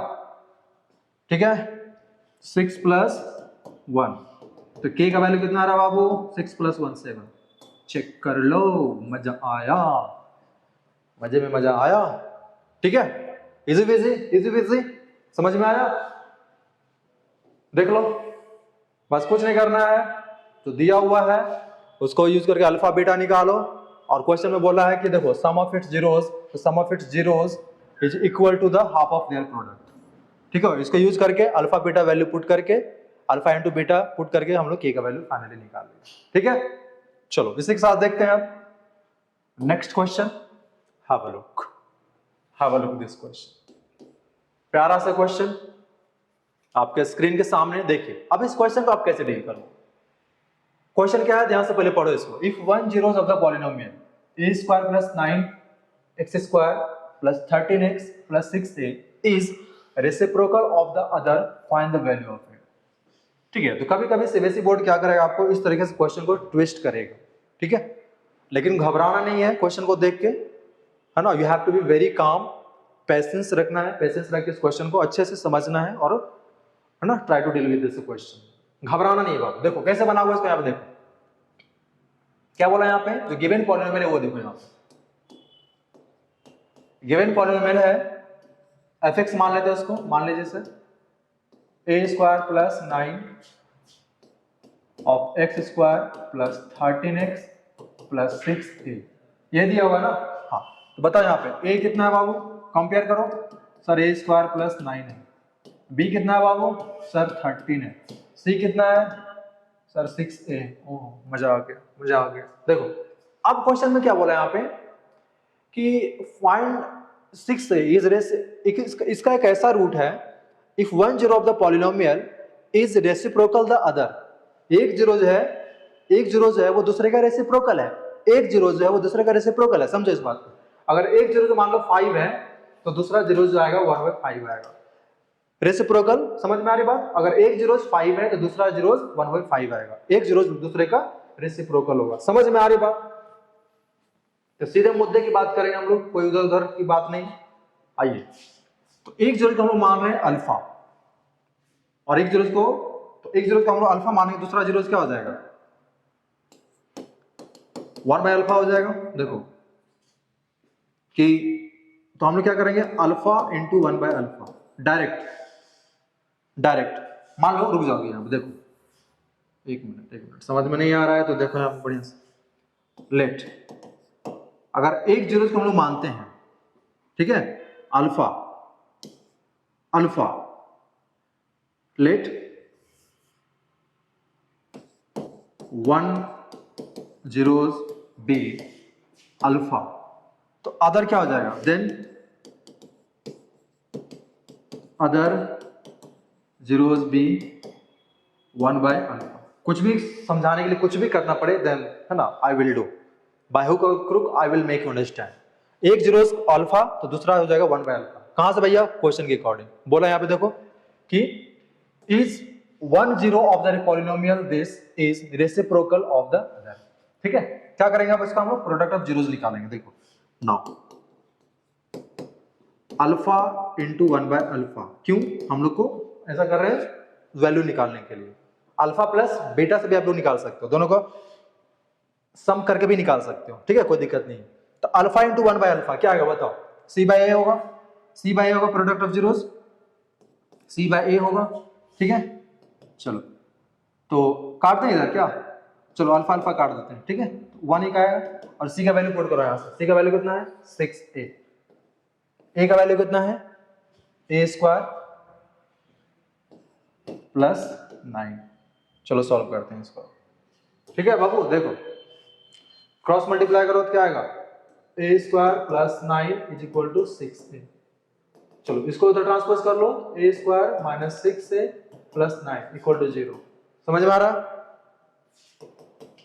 S1: ठीक है 6 प्लस 1। तो k का वैल्यू कितना आ रहा है बाबू 6 प्लस 1 7। चेक कर लो, मजा आया, मजे में मजा आया, ठीक है। इजी बिजी, इजी बिजी, समझ में आया। देख लो बस कुछ नहीं करना है, तो दिया हुआ है उसको यूज करके अल्फा बीटा निकालो। और क्वेश्चन में बोला है कि देखो सम ऑफ इट्स जीरोस, तो sum of its zeros is equal to the half of their product, ठीक है। इसको यूज करके अल्फा बीटा वैल्यू पुट करके, अल्फा इंटू बीटा पुट करके हम लोग के का वैल्यू फाइनली निकाल लेंगे, ठीक है। चलो इसी के साथ देखते हैं अब next question. Have a look this question, प्यारा सा क्वेश्चन आपके स्क्रीन के सामने देखिए। अब इस क्वेश्चन को आप कैसे डील करो, क्वेश्चन क्या है ध्यान से पहले पढ़ो इसको। If one zeros of the polynomial a square plus 9x square plus 13x plus 6a is reciprocal of the other, find the value of it, ठीक है। तो कभी कभी सीबीएसई बोर्ड क्या करेगा, आपको इस तरीके से क्वेश्चन को ट्विस्ट करेगा, ठीक है। लेकिन घबराना नहीं है क्वेश्चन को देख के, है ना। You have to be very calm, patience रखना है, पेशेंस रख के इस क्वेश्चन को अच्छे से समझना है, और है ना try to deal with this question. घबराना नहीं है बाबू। देखो कैसे बनाओगे इसको, यहाँ पे देखो क्या बोला यहाँ पे, जो गिवन पॉलिनोमियल है वो देखो यहाँ पे, गिवन पॉलिनोमियल है एफ एक्स मान लेते हैं उसको, मान लीजिए sir A square plus 9 of x square plus 13x plus 6a, ये दिया होगा ना। हाँ तो बताओ यहाँ पे a कितना है बाबू, कंपेयर करो सर, ए स्क्वायर प्लस 9 है, b कितना है बाबू सर 13 है, c कितना है सर 6a। ओह मजा आ गया, मजा आ गया। देखो अब क्वेश्चन में क्या बोला यहाँ पे कि फाइंड 6a इज इसका एक ऐसा रूट है, if one zero of the polynomial is reciprocal the other, एक जीरो जो है वो दूसरे का रेसिप्रोकल है, एक जीरो जो है वो दूसरे का रेसिप्रोकल है, समझो इस बात को। अगर एक जीरो जो मान लो 5 है तो दूसरा जीरो जो आएगा 1/5 आएगा, रेसिप्रोकल, समझ में आ रही बात। अगर एक जीरो 5 है तो दूसरा जीरो 1/5 आएगा, एक जीरो दूसरे का रेसिप्रोकल होगा, समझ में आ रही बात। तो सीधे मुद्दे की बात करेंगे हम लोग, कोई उधर उधर की बात नहीं। आइए, तो एक जीरो को हम लोग मान रहे हैं अल्फा, और एक जीरो को, तो एक जीरो को हम लोग अल्फा मानेंगे, दूसरा जीरो क्या हो जाएगा 1/अल्फा हो जाएगा। देखो कि तो हम लोग क्या करेंगे, अल्फा इंटू 1/अल्फा, डायरेक्ट मान लो, रुक जाओगे यहाँ पे, देखो एक मिनट समझ में नहीं आ रहा है तो देखो यहाँ बढ़िया से, लेट अगर एक जीरो को हम लोग मानते हैं, ठीक है, alpha let 1 zeros b alpha, तो अदर क्या हो जाएगा, देन अदर zeros b 1/अल्फा। कुछ भी समझाने के लिए कुछ भी करना पड़े देन, है ना, I will do by hook और crook, I will make you understand. एक जीरो अल्फा तो दूसरा हो जाएगा 1/अल्फा, कहां से भैया, क्वेश्चन के अकॉर्डिंग बोला यहाँ पे, देखो कि is 1 zero of the polynomial this is reciprocal of the other, ठीक है। क्या करेंगे अब इसका हम लोग प्रोडक्ट ऑफ जीरोस निकालेंगे। देखो नाउ अल्फा इंटू 1/अल्फा, क्यों हम लोग को ऐसा कर रहे हैं, वैल्यू निकालने के लिए। अल्फा प्लस बीटा से भी आप लोग निकाल सकते हो, दोनों को सम करके भी निकाल सकते हो, ठीक है, कोई दिक्कत नहीं। तो अल्फा इंटू 1/अल्फा क्या आएगा बताओ, c/a होगा, c/a होगा प्रोडक्ट ऑफ जीरोस, c/a होगा, ठीक है। चलो तो काटते हैं इधर क्या, चलो अल्फा अल्फा काट देते हैं, ठीक है। 1 ही का आएगा और c का वैल्यू पुट करो यहाँ से, c का वैल्यू कितना है 6a, a का वैल्यू कितना है a स्क्वायर प्लस 9। चलो सॉल्व करते हैं इसको, ठीक है बाबू। देखो क्रॉस मल्टीप्लाई करो तो क्या आएगा, a square plus 9 is equal to 6a। चलो इसको उधर ट्रांसपोज कर लो, a square minus 6a plus 9 equal to 0। समझ में आ रहा।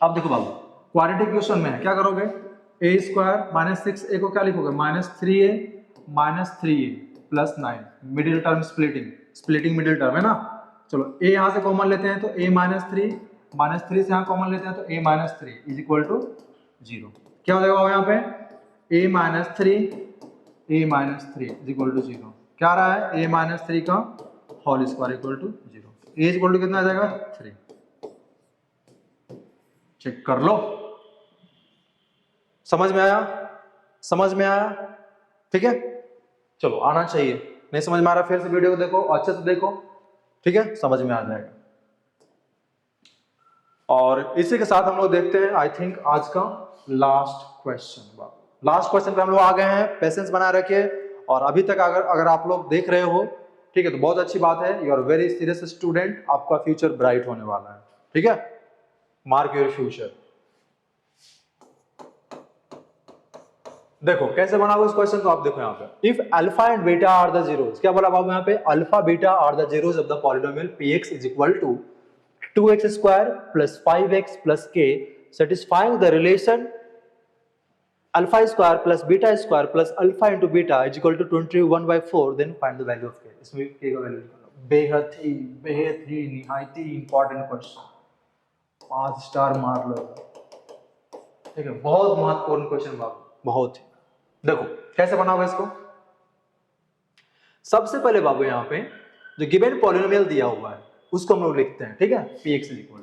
S1: अब देखो बाबू क्वाड्रेटिक इक्वेशन में है, क्या करोगे, a स्क्वायर माइनस 6a को क्या लिखोगे, minus 3a plus 9, middle term splitting middle term है ना। चलो a यहां से कॉमन लेते हैं तो a माइनस 3 से यहां कॉमन लेते हैं तो a minus 3 is equal to 0। क्या हो जाएगा यहाँ पे, a minus 3 is equal to 0। क्या आ रहा है, a माइनस 3 का whole square equal to 0, a equal to कितना आ जाएगा 3। चेक कर लो, समझ में आया, ठीक है। चलो आना चाहिए, नहीं समझ में आ रहा फिर से वीडियो को देखो, अच्छे से देखो, ठीक है, समझ में आ जाएगा। और इसी के साथ हम लोग देखते हैं आई थिंक आज का लास्ट क्वेश्चन पे हम लोग आ गए हैं। पेशेंस बनाए रखिए, और अभी तक अगर आप लोग देख रहे हो, ठीक है, तो बहुत अच्छी बात है, you are very serious student, आपका फ्यूचर ब्राइट होने वाला है, ठीक है, मार्क योर फ्यूचर। देखो कैसे बनाओगे इस क्वेश्चन को, आप देखो यहाँ पे, if alpha and beta are the zeros, क्या बोला बाबू यहाँ पे, alpha beta are the zeros of the polynomial px is equal to 2x square plus 5x plus k satisfying the relation alpha square plus beta square plus alpha into beta is equal to 21/4, then find the value of k। इसमें k का value निकालो। बेहद ही निहायती important question, 5 star मार लो, ठीक है, बहुत महत्वपूर्ण क्वेश्चन बाबू, बहुत ही। देखो कैसे बनाओगे इसको, सबसे पहले बाबू यहाँ पे जो गिवन पॉलिनोमियल दिया हुआ है उसको हम लोग लिखते हैं, ठीक है, px is equal,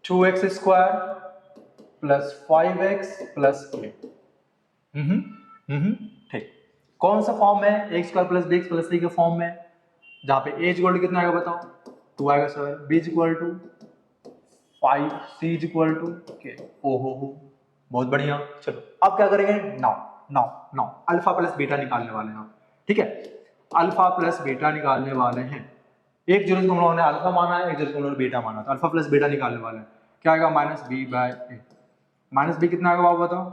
S1: 2x square plus 5x plus a। ठीक, कौन सा फॉर्म है? x square plus bx plus c के फॉर्म में, जहां पे a इक्वल टू कितना आएगा बताओ? 2 आएगा sir, b equal to 5, c equal to k। ओहो बहुत बढ़िया। चलो अब क्या करेंगे? नाउ अल्फा प्लस बीटा निकालने वाले हैं, ठीक है? अल्फा प्लस बीटा निकालने वाले हैं। एक जरूरत को हम लोगों ने अल्फा माना है, एक जरूरत को हम लोगों ने बीटा माना, तो अल्फा प्लस बीटा निकालने वाले हैं। क्या आएगा? Minus B by A. Minus B कितना आएगा बाबू बताओ?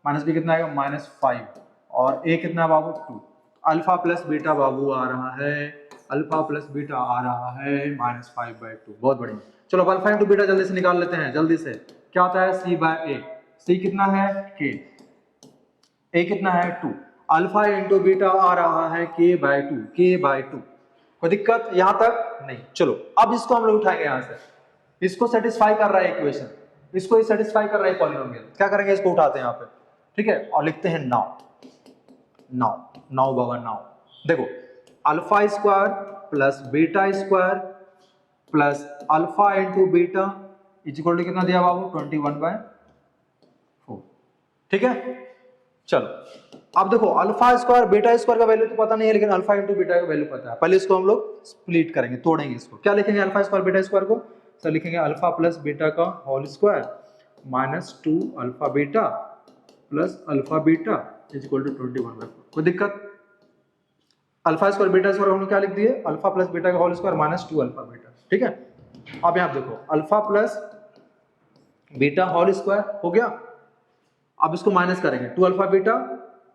S1: माइनस बी कितना आएगा? -5 और ए कितना बाबू? 2। अल्फा प्लस बीटा बाबू आ रहा है, अल्फा प्लस बीटा आ रहा है -5/2। बहुत बढ़िया। चलो अब अल्फा इंटू बीटा जल्दी से निकाल लेते हैं, जल्दी से। क्या होता है? c बाय ए। c कितना है? k। a कितना है? 2। अल्फा इंटू बीटा आ रहा है k/2, k/2। कोई दिक्कत यहां तक? नहीं। चलो अब इसको हम लोग उठाएंगे यहां से, इसको सेटिस्फाई कर रहा है इक्वेशन, इसको ही सेटिस्फाई कर रहा है पॉलिनोमियल। क्या करेंगे? इसको उठाते हैं यहाँ पे, ठीक है, और लिखते हैं नाउ बाबा नाउ। देखो alpha square plus beta square plus alpha into beta equal to कितना दिया बाबू? 21/4। ठीक है, चलो अब देखो अल्फा स्क्वायर बीटा स्क्वायर का वैल्यू तो पता नहीं है, लेकिन अल्फा इंटू बीटा का वैल्यू पता है। पहले इसको हम लोग स्प्लिट करेंगे, तोड़ेंगे इसको। क्या लिखेंगे अल्फा स्क्वायर बीटा स्क्वायर को? सर लिखेंगे अल्फा प्लस बीटा का whole square -2 alpha beta plus alpha beta equal to 21/4। कोई दिक्कत? अल्फा स्क्वायर बीटा स्क्वायर हमने क्या लिख दिए? अल्फा प्लस बीटा का होल स्क्वायर -2 अल्फा बीटा। ठीक है, अब यहाँ देखो alpha plus beta whole square हो गया। अब इसको माइनस करेंगे, 2 alpha beta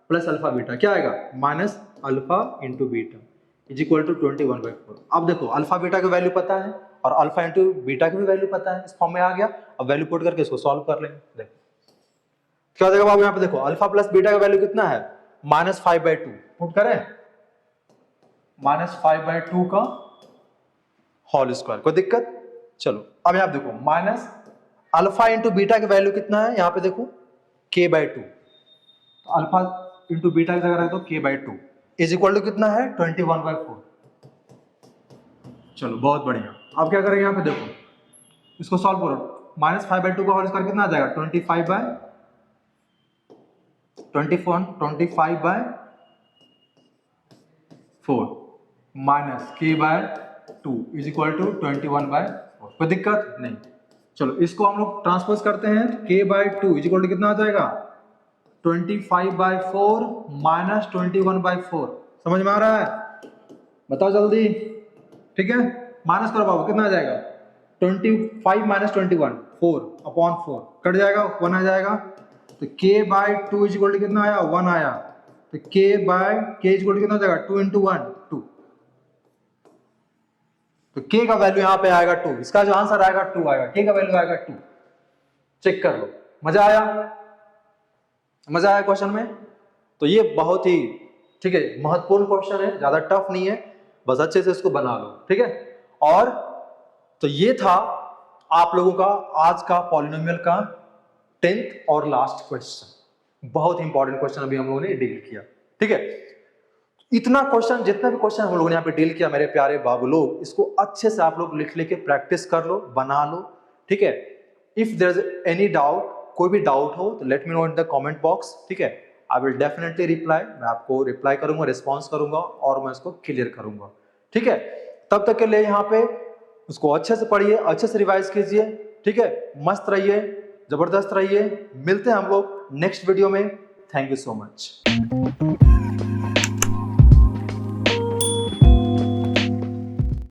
S1: plus alpha beta क्या आएगा? Minus alpha into beta is equal to 21/4। अब देखो अल्फा बीटा की वैल्यू पता है और अल्फा इंटू बीटा की भी वैल्यू पता है, इस फॉर्म में आ गया। अब वैल्यू पुट करके इसको सॉल्व कर लेंगे। देखो क्या हो जाएगा बाबू? यहाँ पे देखो अल्फा प्लस बीटा का वैल्यू कितना है? -5/2। पुट करें -5/2 का होल स्क्वायर। कोई दिक्कत? चलो अब यहाँ देखो माइनस अल्फा इंटू बीटा की वैल्यू कितना है? यहाँ पे देखो k/2। तो अल्फा इंटू बीटा की जगह रख दो k/2 इज इक्वल टू कितना है? 21/4। चलो बहुत बढ़िया। अब क्या करेंगे? यहाँ पे देखो इसको सॉल्व करो। -5/2 का होल स्क्वायर कितना आ जाएगा? 25/4 minus k/2 is equal to 21/4। कोई दिक्कत नहीं। चलो इसको हम लोग ट्रांसपोज करते हैं, तो k/2 इज इक्वल टू कितना आ जाएगा? 25/4 माइनस 21/4। समझ में आ रहा है? बताओ जल्दी। ठीक है, माइनस करो बाबू, कितना आ जाएगा? 25 माइनस 21 4/4 कट जाएगा, 1 आ जाएगा। तो k/2 इज इक्वल टू कितना आया? 1 आया। तो k इज इक्वल टू कितना हो जाएगा? 2 × 1 2। तो k का वैल्यू यहाँ पे आएगा 2। इसका जो आंसर आएगा 2 आएगा, k का वैल्यू आएगा 2। चेक कर लो। मजा आया? मजा आया क्वेश्चन में? तो ये बहुत ही ठीक है महत्वपूर्ण क्वेश्चन है, ज्यादा टफ नहीं है, बस अच्छे से इसको बना लो। ठीक है, और तो ये था आप लोगों का आज का पॉलिनोमियल का 10th और लास्ट क्वेश्चन। बहुत इंपॉर्टेंट क्वेश्चन अभी हम लोगों ने डील किया। ठीक है, इतना क्वेश्चन, जितना भी क्वेश्चन हम लोगों ने यहाँ पे डील किया मेरे प्यारे बाबू लोग, इसको अच्छे से आप लोग लिख लेके प्रैक्टिस कर लो, बना लो। ठीक है, if there is any doubt, कोई भी डाउट हो तो let me know in the comment box. ठीक है, आई विल डेफिनेटली रिप्लाई, मैं आपको रिप्लाई करूंगा, रिस्पॉन्स करूंगा और मैं इसको क्लियर करूंगा। ठीक है, तब तक के लिए यहाँ पे उसको अच्छे से पढ़िए, अच्छे से रिवाइज कीजिए। ठीक है, मस्त रहिए, जबरदस्त रहिए। मिलते हैं हम लोग नेक्स्ट वीडियो में। Thank you so much.